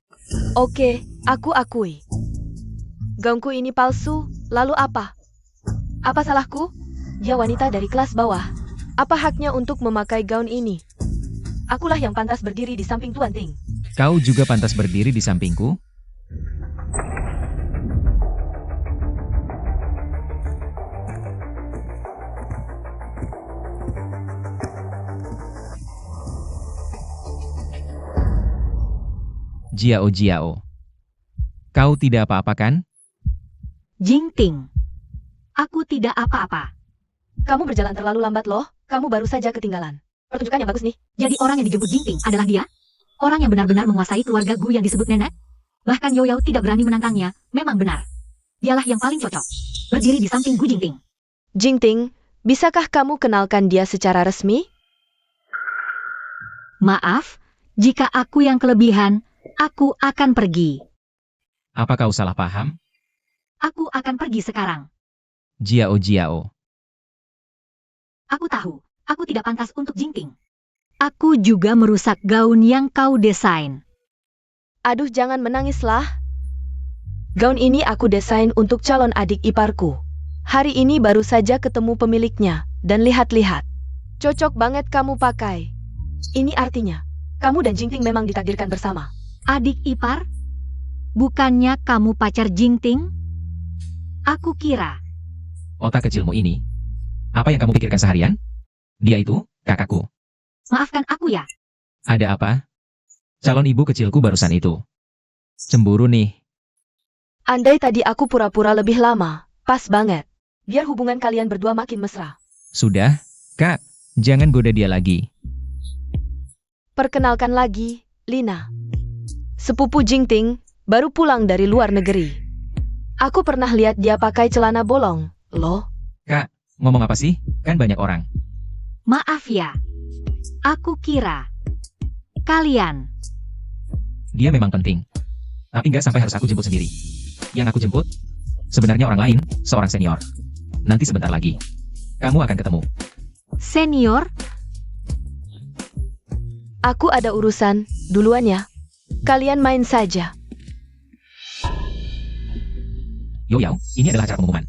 Oke, aku akui. Gaunku ini palsu, lalu apa? Apa salahku? Dia wanita dari kelas bawah. Apa haknya untuk memakai gaun ini? Akulah yang pantas berdiri di samping Tuan Ting. Kau juga pantas berdiri di sampingku? Jiao Jiao. Kau tidak apa-apa kan? Jingting. Aku tidak apa-apa. Kamu berjalan terlalu lambat loh, kamu baru saja ketinggalan. Pertunjukan yang bagus nih. Jadi orang yang dijemput Jingting adalah dia? Orang yang benar-benar menguasai keluarga Gu yang disebut nenek? Bahkan Yo Yao tidak berani menantangnya, memang benar. Dialah yang paling cocok. Berdiri di samping Gu Jingting. Jingting, bisakah kamu kenalkan dia secara resmi? Maaf, jika aku yang kelebihan, aku akan pergi. Apa kau salah paham? Aku akan pergi sekarang. Jiao Jiao. Aku tahu, aku tidak pantas untuk Jingting. Aku juga merusak gaun yang kau desain. Aduh, jangan menangislah. Gaun ini aku desain untuk calon adik iparku. Hari ini baru saja ketemu pemiliknya, dan lihat-lihat. Cocok banget kamu pakai. Ini artinya, kamu dan Jingting memang ditakdirkan bersama. Adik ipar? Bukannya kamu pacar Jingting? Aku kira. Otak kecilmu ini. Apa yang kamu pikirkan seharian? Dia itu kakakku. Maafkan aku ya. Ada apa? Calon ibu kecilku barusan itu. Cemburu nih. Andai tadi aku pura-pura lebih lama, pas banget. Biar hubungan kalian berdua makin mesra. Sudah, Kak. Jangan goda dia lagi. Perkenalkan lagi, Lina. Sepupu Jingting, baru pulang dari luar negeri. Aku pernah lihat dia pakai celana bolong, loh. Kak, ngomong apa sih? Kan banyak orang. Maaf ya. Aku kira. Kalian. Dia memang penting. Tapi nggak sampai harus aku jemput sendiri. Yang aku jemput, sebenarnya orang lain, seorang senior. Nanti sebentar lagi, kamu akan ketemu. Senior? Aku ada urusan, duluan ya. Kalian main saja. Yo Yao, ini adalah acara pengumuman.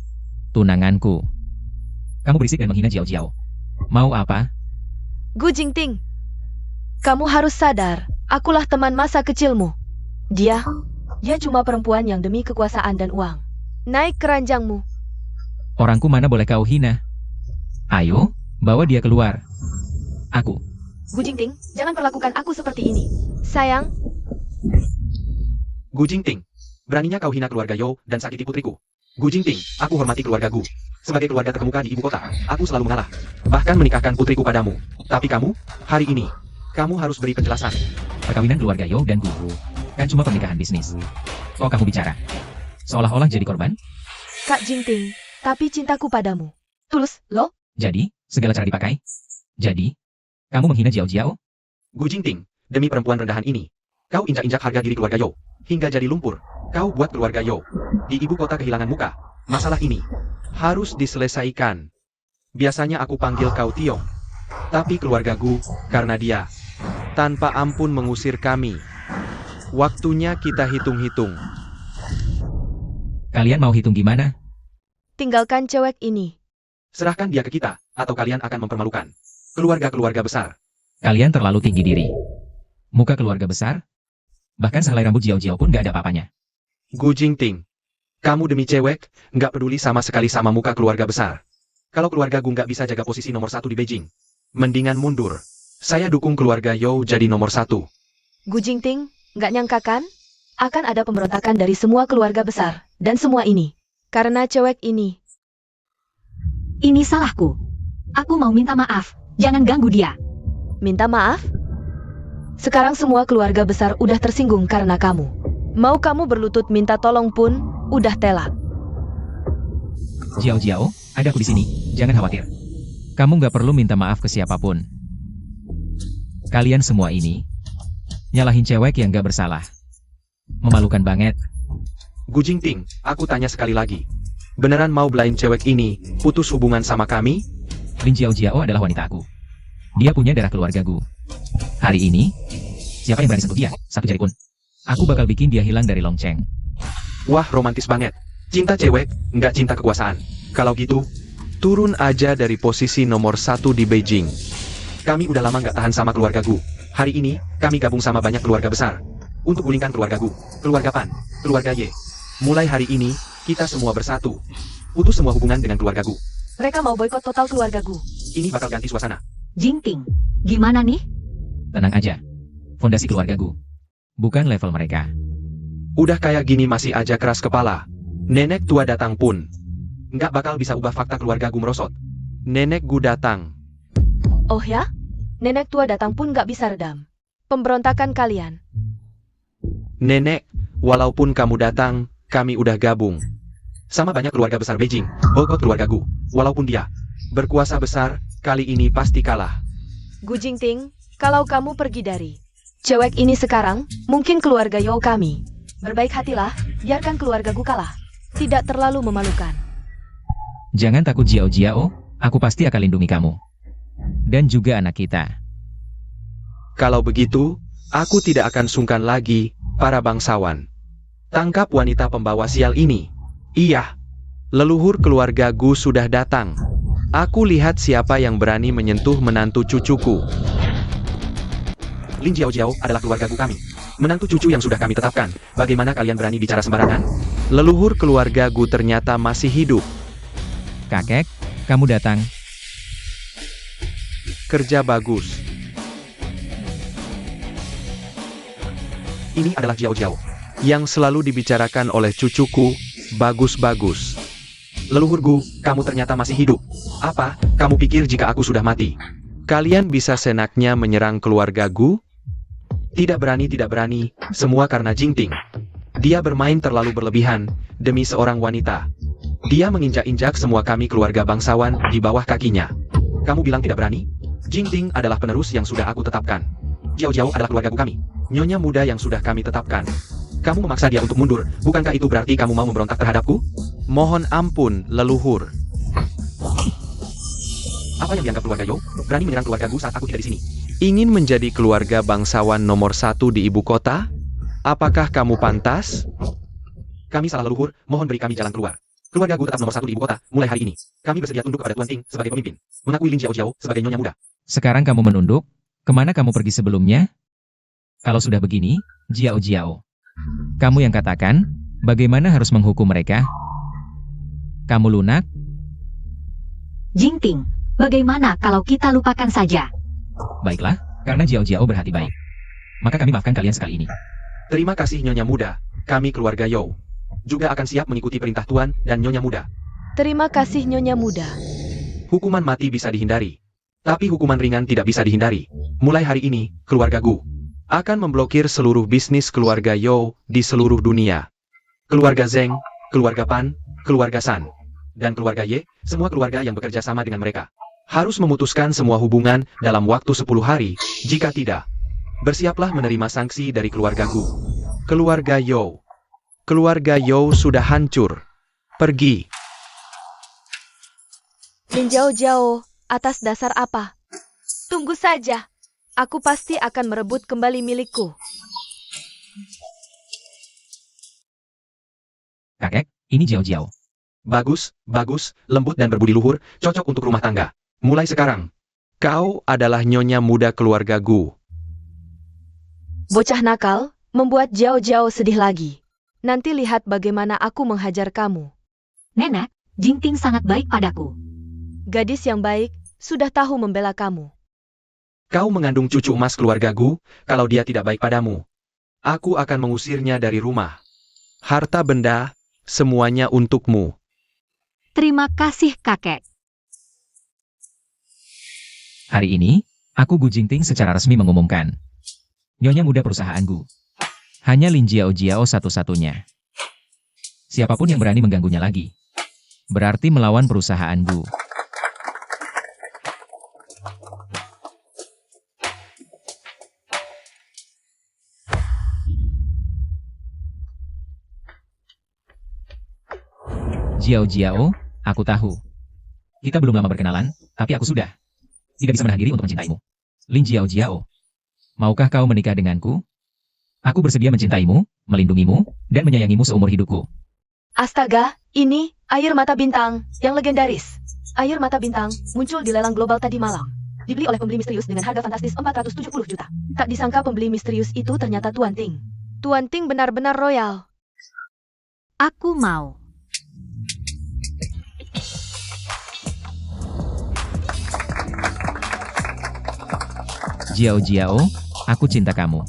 Tunanganku. Kamu berisik dan menghina Jiao Jiao. Mau apa? Gu Jingting. Kamu harus sadar, akulah teman masa kecilmu. Dia cuma perempuan yang demi kekuasaan dan uang. Naik keranjangmu. Orangku mana boleh kau hina? Ayo, bawa dia keluar. Aku. Gu Jingting, jangan perlakukan aku seperti ini. Sayang, Gu Jingting, beraninya kau hina keluarga Yo dan sakiti putriku. Gu Jingting, aku hormati keluarga Gu. Sebagai keluarga terkemuka di ibu kota, aku selalu mengalah. Bahkan menikahkan putriku padamu. Tapi kamu, hari ini, kamu harus beri penjelasan. Perkawinan keluarga Yo dan Gu kan cuma pernikahan bisnis. Kok kamu bicara? Seolah-olah jadi korban? Kak Jingting, tapi cintaku padamu. Tulus, loh? Jadi, segala cara dipakai? Jadi, kamu menghina Jiao Jiao? Gu Jingting, demi perempuan rendahan ini, kau injak-injak harga diri keluarga Yo, hingga jadi lumpur. Kau buat keluarga Yo di ibu kota kehilangan muka. Masalah ini harus diselesaikan. Biasanya aku panggil kau Tiong, tapi keluarga Gu, karena dia tanpa ampun mengusir kami. Waktunya kita hitung-hitung. Kalian mau hitung gimana? Tinggalkan cewek ini. Serahkan dia ke kita, atau kalian akan mempermalukan keluarga-keluarga besar. Kalian terlalu tinggi diri. Muka keluarga besar? Bahkan sehelai rambut Jiao Jiao pun gak ada apa-apanya. Gu Jingting, kamu demi cewek, nggak peduli sama sekali sama muka keluarga besar. Kalau keluarga Gu nggak bisa jaga posisi nomor 1 di Beijing, mendingan mundur. Saya dukung keluarga Yo jadi nomor 1. Gu Jingting, nggak nyangka kan? Akan ada pemberontakan dari semua keluarga besar. Dan semua ini. Karena cewek ini. Ini salahku. Aku mau minta maaf. Jangan ganggu dia. Minta maaf? Sekarang semua keluarga besar udah tersinggung karena kamu. Mau kamu berlutut minta tolong pun, udah telak. Jiao Jiao, ada aku di sini, jangan khawatir. Kamu nggak perlu minta maaf ke siapapun. Kalian semua ini, nyalahin cewek yang nggak bersalah. Memalukan banget. Gu Jingting, aku tanya sekali lagi. Beneran mau belain cewek ini, putus hubungan sama kami? Lin Jiao Jiao adalah wanita aku. Dia punya darah keluarga Gu. Hari ini, siapa yang berani sentuh dia, satu jari pun. Aku bakal bikin dia hilang dari Longcheng. Wah, romantis banget. Cinta cewek, nggak cinta kekuasaan. Kalau gitu, turun aja dari posisi nomor 1 di Beijing. Kami udah lama nggak tahan sama keluarga Gu. Hari ini, kami gabung sama banyak keluarga besar. Untuk gulingkan keluarga Gu, keluarga Pan, keluarga Ye. Mulai hari ini, kita semua bersatu. Putus semua hubungan dengan keluarga Gu. Mereka mau boikot total keluarga Gu. Ini bakal ganti suasana. Jingting, gimana nih? Tenang aja. Fondasi keluarga Gu. Bukan level mereka. Udah kayak gini masih aja keras kepala. Nenek tua datang pun nggak bakal bisa ubah fakta keluarga Gu merosot. Nenek Gu datang. Oh ya? Nenek tua datang pun nggak bisa redam. Pemberontakan kalian. Nenek, walaupun kamu datang, kami udah gabung. Sama banyak keluarga besar Beijing, boikot keluarga Gu. Walaupun dia berkuasa besar, kali ini pasti kalah. Gu Jingting, kalau kamu pergi dari cewek ini sekarang, mungkin keluarga Yo kami. Berbaik hatilah, biarkan keluarga Gu kalah. Tidak terlalu memalukan. Jangan takut Jiao Jiao, aku pasti akan lindungi kamu. Dan juga anak kita. Kalau begitu, aku tidak akan sungkan lagi, para bangsawan. Tangkap wanita pembawa sial ini. Iya, leluhur keluarga Gu sudah datang. Aku lihat siapa yang berani menyentuh menantu cucuku. Lin Jiao Jiao adalah keluarga Gu kami. Menantu cucu yang sudah kami tetapkan. Bagaimana kalian berani bicara sembarangan? Leluhur keluarga Gu ternyata masih hidup. Kakek, kamu datang. Kerja bagus. Ini adalah Jiao Jiao yang selalu dibicarakan oleh cucuku. Bagus-bagus. Leluhur Gu, kamu ternyata masih hidup. Apa, kamu pikir jika aku sudah mati, kalian bisa senaknya menyerang keluarga Gu? Tidak berani, semua karena Jingting. Dia bermain terlalu berlebihan, demi seorang wanita. Dia menginjak-injak semua kami keluarga bangsawan di bawah kakinya. Kamu bilang tidak berani? Jingting adalah penerus yang sudah aku tetapkan. Jiao Jiao adalah keluarga Gu kami. Nyonya muda yang sudah kami tetapkan. Kamu memaksa dia untuk mundur, bukankah itu berarti kamu mau memberontak terhadapku? Mohon ampun, leluhur. Apa yang dianggap keluarga Yo? Berani menyerang keluarga Gu saat aku tidak di sini. Ingin menjadi keluarga bangsawan nomor 1 di ibu kota? Apakah kamu pantas? Kami salah leluhur, mohon beri kami jalan keluar. Keluarga Gu tetap nomor 1 di ibu kota, mulai hari ini. Kami bersedia tunduk kepada Tuan Ting sebagai pemimpin. Mengakui Lin Jiao Jiao sebagai nyonya muda. Sekarang kamu menunduk? Kemana kamu pergi sebelumnya? Kalau sudah begini, Jiao Jiao. Kamu yang katakan, bagaimana harus menghukum mereka? Kamu lunak? Jingting, bagaimana kalau kita lupakan saja? Baiklah, karena Jiao Jiao berhati baik. Maka kami maafkan kalian sekali ini. Terima kasih nyonya muda. Kami keluarga Yao juga akan siap mengikuti perintah Tuan dan nyonya muda. Terima kasih Nyonya Muda. Hukuman mati bisa dihindari. Tapi hukuman ringan tidak bisa dihindari. Mulai hari ini, keluarga Gu akan memblokir seluruh bisnis keluarga Yao di seluruh dunia. Keluarga Zeng, keluarga Pan, keluarga San, dan keluarga Ye, semua keluarga yang bekerja sama dengan mereka harus memutuskan semua hubungan dalam waktu 10 hari. Jika tidak, bersiaplah menerima sanksi dari keluarga Gu. Keluarga Yao. Keluarga Yao sudah hancur. Pergi. Lin Jiao Jiao, atas dasar apa? Tunggu saja. Aku pasti akan merebut kembali milikku. Kakek, ini Jiao Jiao. Bagus, bagus, lembut dan berbudi luhur, cocok untuk rumah tangga. Mulai sekarang, kau adalah nyonya muda keluarga Gu. Bocah nakal, membuat Jiao Jiao sedih lagi. Nanti lihat bagaimana aku menghajar kamu. Nenek, Jingting sangat baik padaku. Gadis yang baik, sudah tahu membela kamu. Kau mengandung cucu emas keluarga Gu, kalau dia tidak baik padamu, aku akan mengusirnya dari rumah. Harta benda, semuanya untukmu. Terima kasih kakek. Hari ini, aku Gu Jingting secara resmi mengumumkan. Nyonya muda perusahaan Gu. Hanya Lin Jiao Jiao satu-satunya. Siapapun yang berani mengganggunya lagi, berarti melawan perusahaan Gu. Jiao Jiao, aku tahu. Kita belum lama berkenalan, tapi aku sudah tidak bisa menahan diri untuk mencintaimu. Lin Jiao Jiao, maukah kau menikah denganku? Aku bersedia mencintaimu, melindungimu, dan menyayangimu seumur hidupku. Astaga, ini air mata bintang yang legendaris. Air mata bintang muncul di lelang global tadi malam. Dibeli oleh pembeli misterius dengan harga fantastis 470 juta. Tak disangka pembeli misterius itu ternyata Tuan Ting. Tuan Ting benar-benar royal. Aku mau. Jiao Jiao, aku cinta kamu.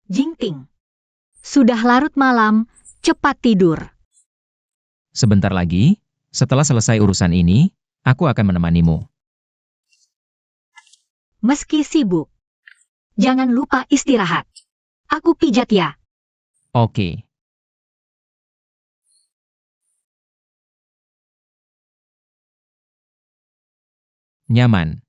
Jingting. Sudah larut malam, cepat tidur. Sebentar lagi, setelah selesai urusan ini, aku akan menemanimu. Meski sibuk. Jangan lupa istirahat. Aku pijat ya. Oke. Nyaman.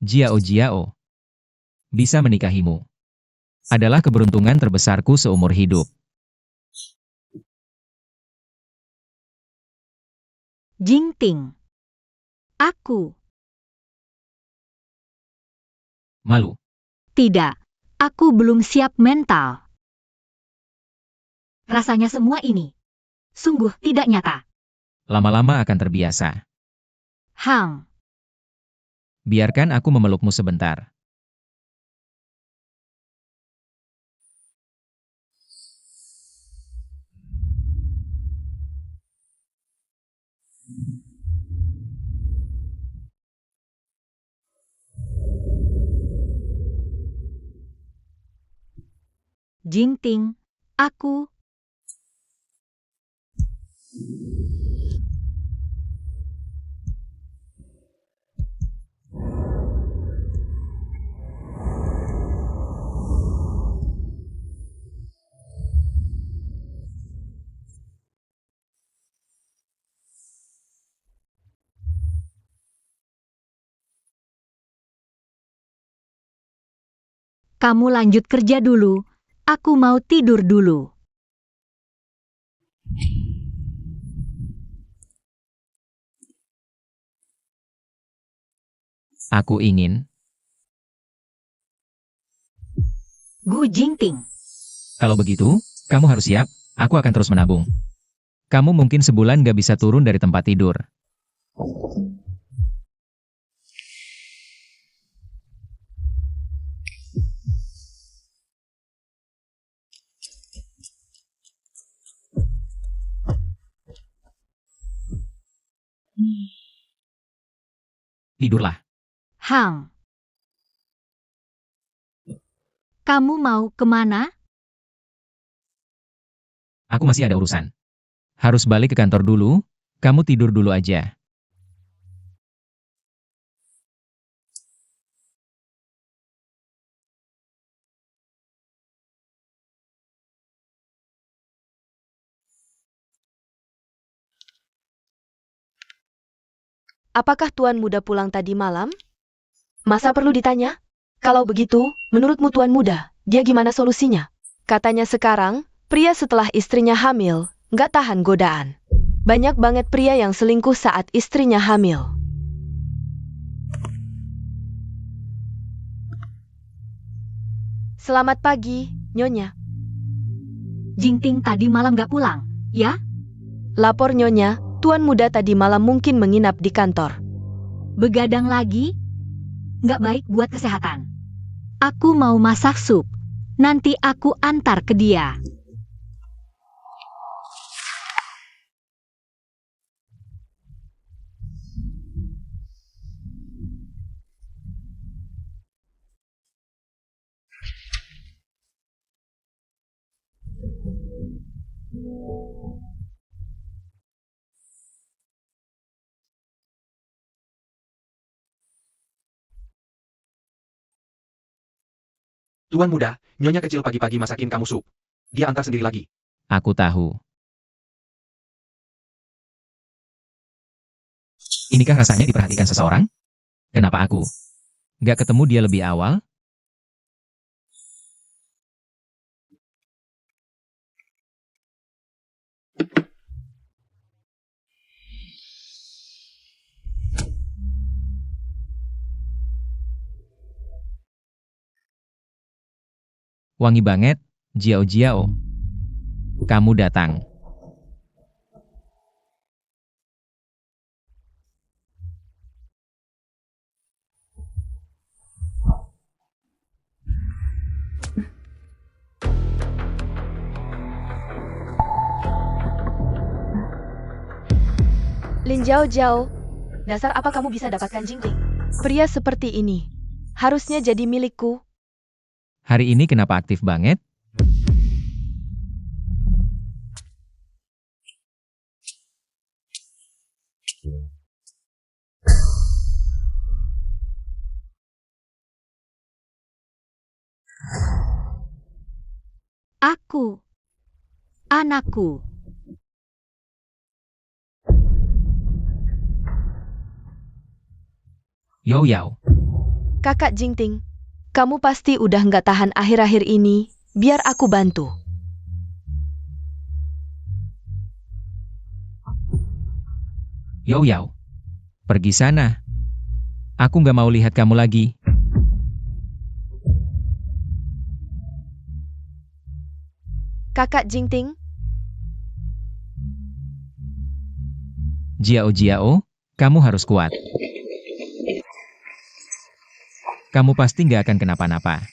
Jiao Jiao. Bisa menikahimu adalah keberuntungan terbesarku seumur hidup. Jingting. Aku. Malu. Tidak. Aku belum siap mental. Rasanya semua ini sungguh tidak nyata. Lama-lama akan terbiasa. Hang. Biarkan aku memelukmu sebentar. Jingting, aku... Kamu lanjut kerja dulu. Aku mau tidur dulu. Aku ingin. Gu Jingting. Kalau begitu, kamu harus siap, aku akan terus menabung. Kamu mungkin sebulan gak bisa turun dari tempat tidur. Tidurlah. Hang. Kamu mau kemana? Aku masih ada urusan. Harus balik ke kantor dulu, kamu tidur dulu aja. Apakah Tuan Muda pulang tadi malam? Masa perlu ditanya? Kalau begitu, menurutmu Tuan Muda, dia gimana solusinya? Katanya sekarang, pria setelah istrinya hamil, nggak tahan godaan. Banyak banget pria yang selingkuh saat istrinya hamil. Selamat pagi, Nyonya. Jingting tadi malam gak pulang, ya? Lapor Nyonya, Tuan Muda tadi malam mungkin menginap di kantor. Begadang lagi? Gak baik buat kesehatan. Aku mau masak sup. Nanti aku antar ke dia. Tuan Muda, Nyonya kecil pagi-pagi masakin kamu sup. Dia antar sendiri lagi. Aku tahu. Inikah rasanya diperhatikan seseorang? Kenapa aku gak ketemu dia lebih awal? Wangi banget, Jiao Jiao. Kamu datang. Lin Jiao Jiao, dasar apa kamu bisa dapatkan Jingting? Pria seperti ini, harusnya jadi milikku. Hari ini kenapa aktif banget? Aku. Anakku. Yo Yao. Kakak Jingting, kamu pasti udah nggak tahan akhir-akhir ini, biar aku bantu. Yo Yao. Pergi sana. Aku nggak mau lihat kamu lagi. Kakak Jingting, Jiao Jiao, kamu harus kuat. Kamu pasti nggak akan kenapa-napa.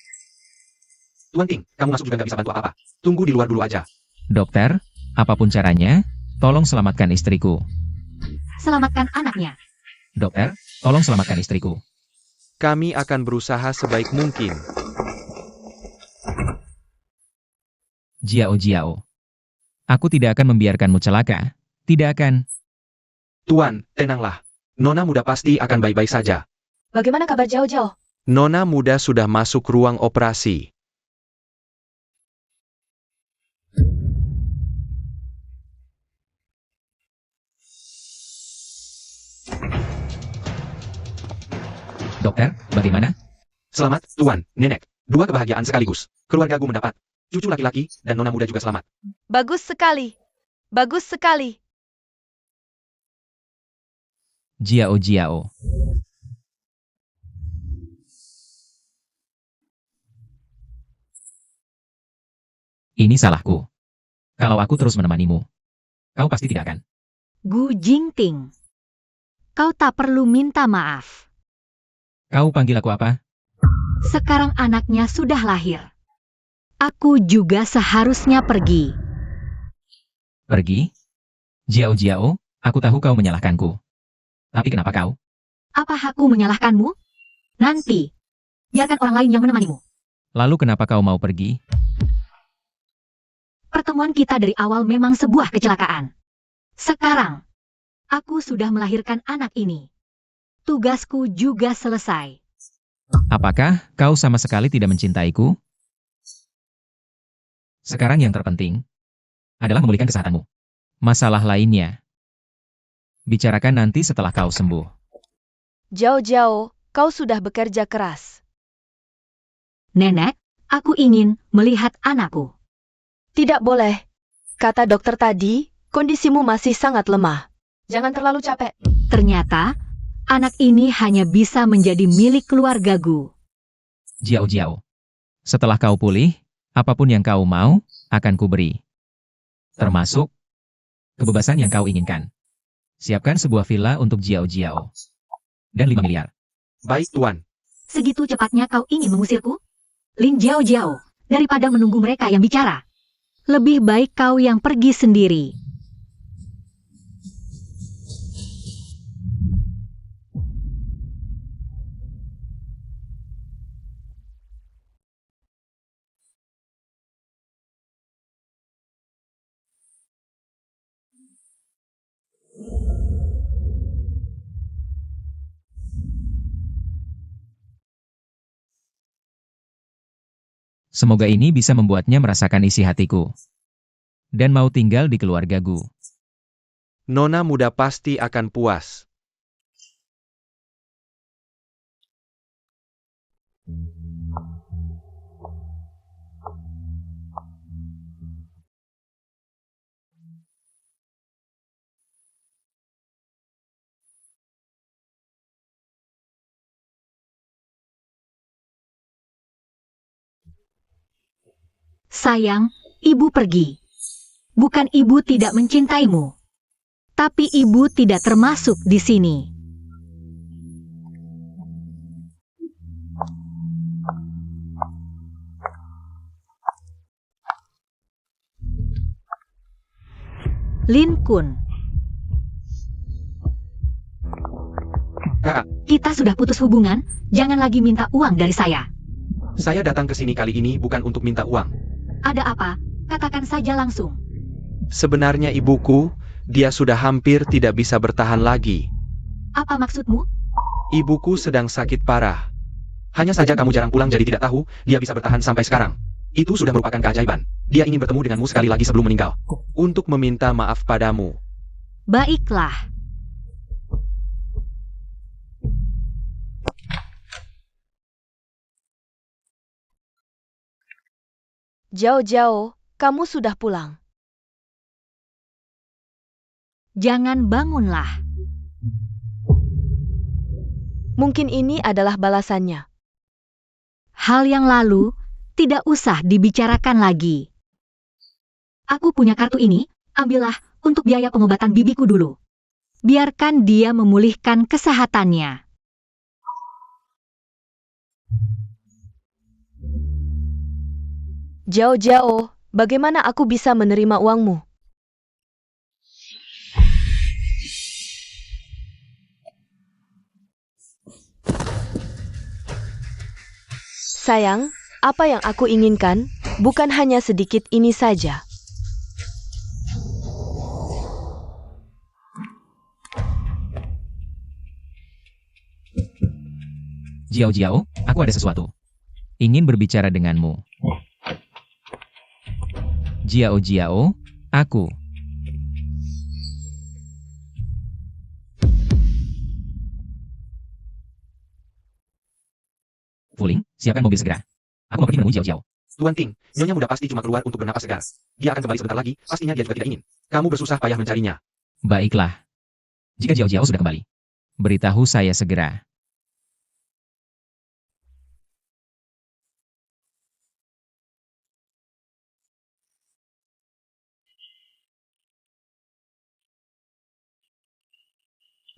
Tuan Ting, kamu masuk juga nggak bisa bantu apa-apa. Tunggu di luar dulu aja. Dokter, apapun caranya, tolong selamatkan istriku. Selamatkan anaknya. Dokter, tolong selamatkan istriku. Kami akan berusaha sebaik mungkin. Jiao Jiao. Aku tidak akan membiarkanmu celaka. Tidak akan. Tuan, tenanglah. Nona muda pasti akan baik-baik saja. Bagaimana kabar Jiao Jiao? Nona muda sudah masuk ruang operasi. Dokter, bagaimana? Selamat, Tuan, Nenek. Dua kebahagiaan sekaligus. Keluargaku mendapat cucu laki-laki dan nona muda juga selamat. Bagus sekali. Bagus sekali. Jiao Jiao. Ini salahku. Kalau aku terus menemanimu, kau pasti tidak akan. Gu Jingting. Kau tak perlu minta maaf. Kau panggil aku apa? Sekarang anaknya sudah lahir. Aku juga seharusnya pergi. Pergi? Jiao Jiao, aku tahu kau menyalahkanku. Tapi kenapa kau? Apa aku menyalahkanmu? Nanti, biarkan orang lain yang menemanimu. Lalu kenapa kau mau pergi? Pertemuan kita dari awal memang sebuah kecelakaan. Sekarang, aku sudah melahirkan anak ini. Tugasku juga selesai. Apakah kau sama sekali tidak mencintaiku? Sekarang yang terpenting adalah memulihkan kesehatanmu. Masalah lainnya, bicarakan nanti setelah kau sembuh. Jiao Jiao, kau sudah bekerja keras. Nenek, aku ingin melihat anakku. Tidak boleh. Kata dokter tadi, kondisimu masih sangat lemah. Jangan terlalu capek. Ternyata, anak ini hanya bisa menjadi milik keluarga Gu. Jiao Jiao, setelah kau pulih, apapun yang kau mau, akan kuberi. Termasuk kebebasan yang kau inginkan. Siapkan sebuah villa untuk Jiao Jiao. Dan 5 miliar. Baik, Tuan. Segitu cepatnya kau ingin mengusirku? Lin Jiao Jiao, daripada menunggu mereka yang bicara. Lebih baik kau yang pergi sendiri. Semoga ini bisa membuatnya merasakan isi hatiku. Dan mau tinggal di keluarga Gu. Nona muda pasti akan puas. Sayang, ibu pergi. Bukan ibu tidak mencintaimu. Tapi ibu tidak termasuk di sini. Lin Kun. Kakak, Kita sudah putus hubungan, jangan lagi minta uang dari saya. saya datang ke sini kali ini bukan untuk minta uang. Ada apa? Katakan saja langsung. Sebenarnya ibuku, dia sudah hampir tidak bisa bertahan lagi. Apa maksudmu? Ibuku sedang sakit parah. Hanya saja kamu jarang pulang jadi tidak tahu, dia bisa bertahan sampai sekarang. Itu sudah merupakan keajaiban. Dia ingin bertemu denganmu sekali lagi sebelum meninggal. Untuk meminta maaf padamu. Baiklah. Jiao Jiao, kamu sudah pulang. Jangan bangunlah. Mungkin ini adalah balasannya. Hal yang lalu tidak usah dibicarakan lagi. Aku punya kartu ini, ambillah untuk biaya pengobatan bibiku dulu. Biarkan dia memulihkan kesehatannya. Jiao Jiao, bagaimana aku bisa menerima uangmu? Sayang, apa yang aku inginkan, Bukan hanya sedikit ini saja. Jiao Jiao, aku ada sesuatu. Ingin berbicara denganmu. Jiao Jiao, aku. Fuling, siapkan mobil segera. Aku mau pergi menemui Jiao Jiao. Tuan Ting, Nyonya Muda pasti cuma keluar untuk bernapas segar. Dia akan kembali sebentar lagi, pastinya dia juga tidak ingin. Kamu bersusah payah mencarinya. Baiklah. Jika Jiao Jiao sudah kembali, beritahu saya segera.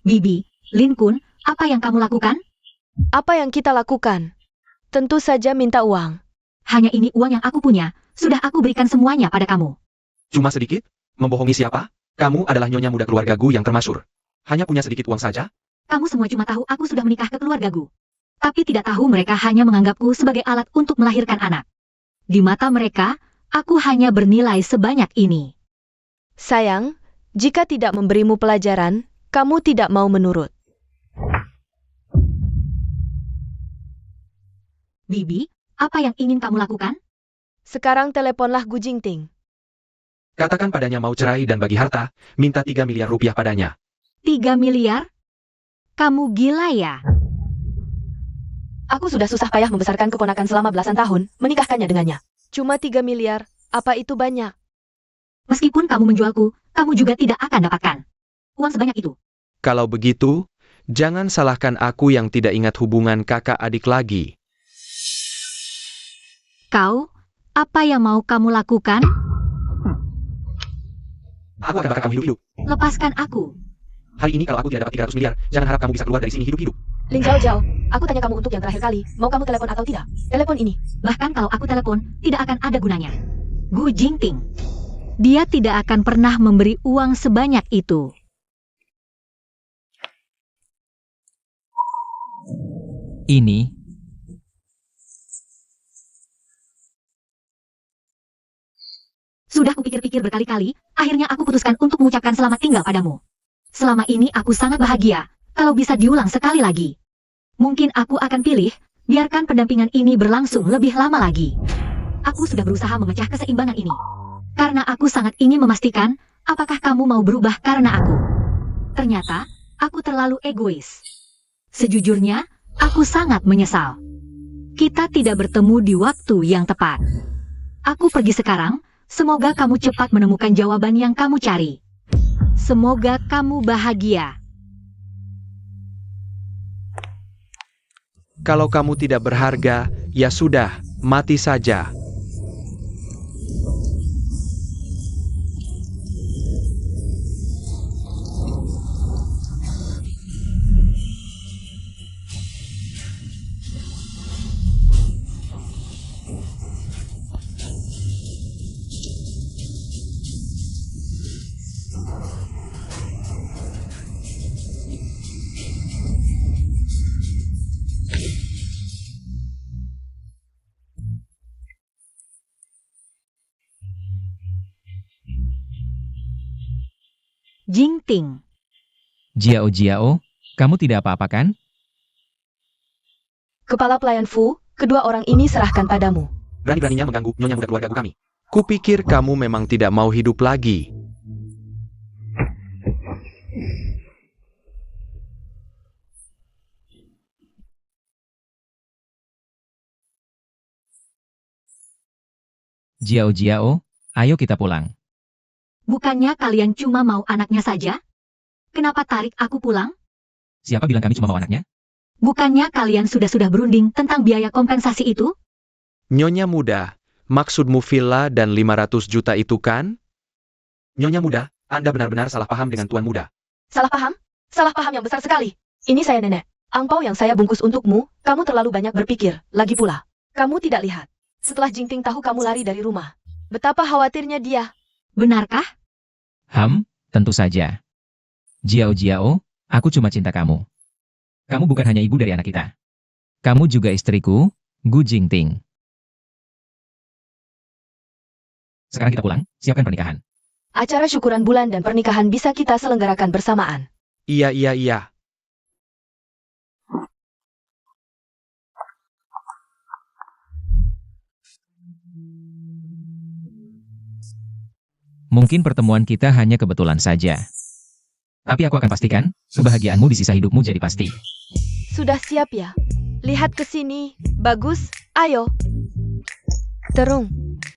Bibi, Lin Kun, apa yang kamu lakukan? Apa yang kita lakukan? Tentu saja minta uang. Hanya ini uang yang aku punya, sudah aku berikan semuanya pada kamu. Cuma sedikit? Membohongi siapa? Kamu adalah Nyonya Muda keluarga Gu yang termasyhur. Hanya punya sedikit uang saja? Kamu semua cuma tahu aku sudah menikah ke keluarga Gu. Tapi tidak tahu mereka hanya menganggapku sebagai alat untuk melahirkan anak. Di mata mereka, aku hanya bernilai sebanyak ini. Sayang, jika tidak memberimu pelajaran, kamu tidak mau menurut. Bibi, apa yang ingin kamu lakukan? Sekarang teleponlah Gu Jingting. Katakan padanya mau cerai dan bagi harta, minta 3 miliar rupiah padanya. 3 miliar? Kamu gila ya? Aku sudah susah payah membesarkan keponakan selama belasan tahun, menikahkannya dengannya. Cuma 3 miliar, apa itu banyak? Meskipun kamu menjualku, kamu juga tidak akan dapatkan uang sebanyak itu. Kalau begitu, jangan salahkan aku yang tidak ingat hubungan kakak adik lagi. Kau, apa yang mau kamu lakukan? Aku akan bakar kamu hidup-hidup. Lepaskan aku. Hari ini kalau aku tidak dapat 300 miliar, jangan harap kamu bisa keluar dari sini hidup-hidup. Ling Jiao Jiao, aku tanya kamu untuk yang terakhir kali, mau kamu telepon atau tidak? Telepon ini. Bahkan kalau aku telepon, tidak akan ada gunanya. Gu Jingting. Dia tidak akan pernah memberi uang sebanyak itu. Ini, Sudah kupikir-pikir berkali-kali, akhirnya aku putuskan untuk mengucapkan selamat tinggal padamu. Selama ini aku sangat bahagia, kalau bisa diulang sekali lagi. Mungkin aku akan pilih, biarkan pendampingan ini berlangsung lebih lama lagi. Aku sudah berusaha memecah keseimbangan ini. Karena aku sangat ingin memastikan, apakah kamu mau berubah karena aku. Ternyata, aku terlalu egois. Sejujurnya, aku sangat menyesal. Kita tidak bertemu di waktu yang tepat. Aku pergi sekarang, semoga kamu cepat menemukan jawaban yang kamu cari. Semoga kamu bahagia. Kalau kamu tidak berharga, ya sudah, mati saja. Jingting. Jiao Jiao, kamu tidak apa-apa kan? Kepala pelayan Fu, kedua orang ini serahkan padamu. Berani-beraninya mengganggu Nyonya Muda keluarga Gu kami. Kupikir kamu memang tidak mau hidup lagi. Jiao Jiao, ayo kita pulang. Bukannya kalian cuma mau anaknya saja? Kenapa tarik aku pulang? Siapa bilang kami cuma mau anaknya? Bukannya kalian sudah berunding tentang biaya kompensasi itu? Nyonya Muda, maksudmu villa dan 500 juta itu kan? Nyonya Muda, Anda benar-benar salah paham dengan Tuan Muda. Salah paham? Salah paham yang besar sekali. Ini saya nenek. Angpau yang saya bungkus untukmu, kamu terlalu banyak berpikir. Lagi pula, kamu tidak lihat. Setelah Jingting tahu kamu lari dari rumah. Betapa khawatirnya dia. Benarkah? Tentu saja. Jiao Jiao, aku cuma cinta kamu. Kamu bukan hanya ibu dari anak kita. Kamu juga istriku, Gu Jingting. Sekarang kita pulang, siapkan pernikahan. Acara syukuran bulan dan pernikahan bisa kita selenggarakan bersamaan. Iya iya iya. Mungkin pertemuan kita hanya kebetulan saja. Tapi aku akan pastikan, kebahagiaanmu di sisa hidupmu jadi pasti. Sudah siap ya? Lihat ke sini. Bagus, ayo. Terung,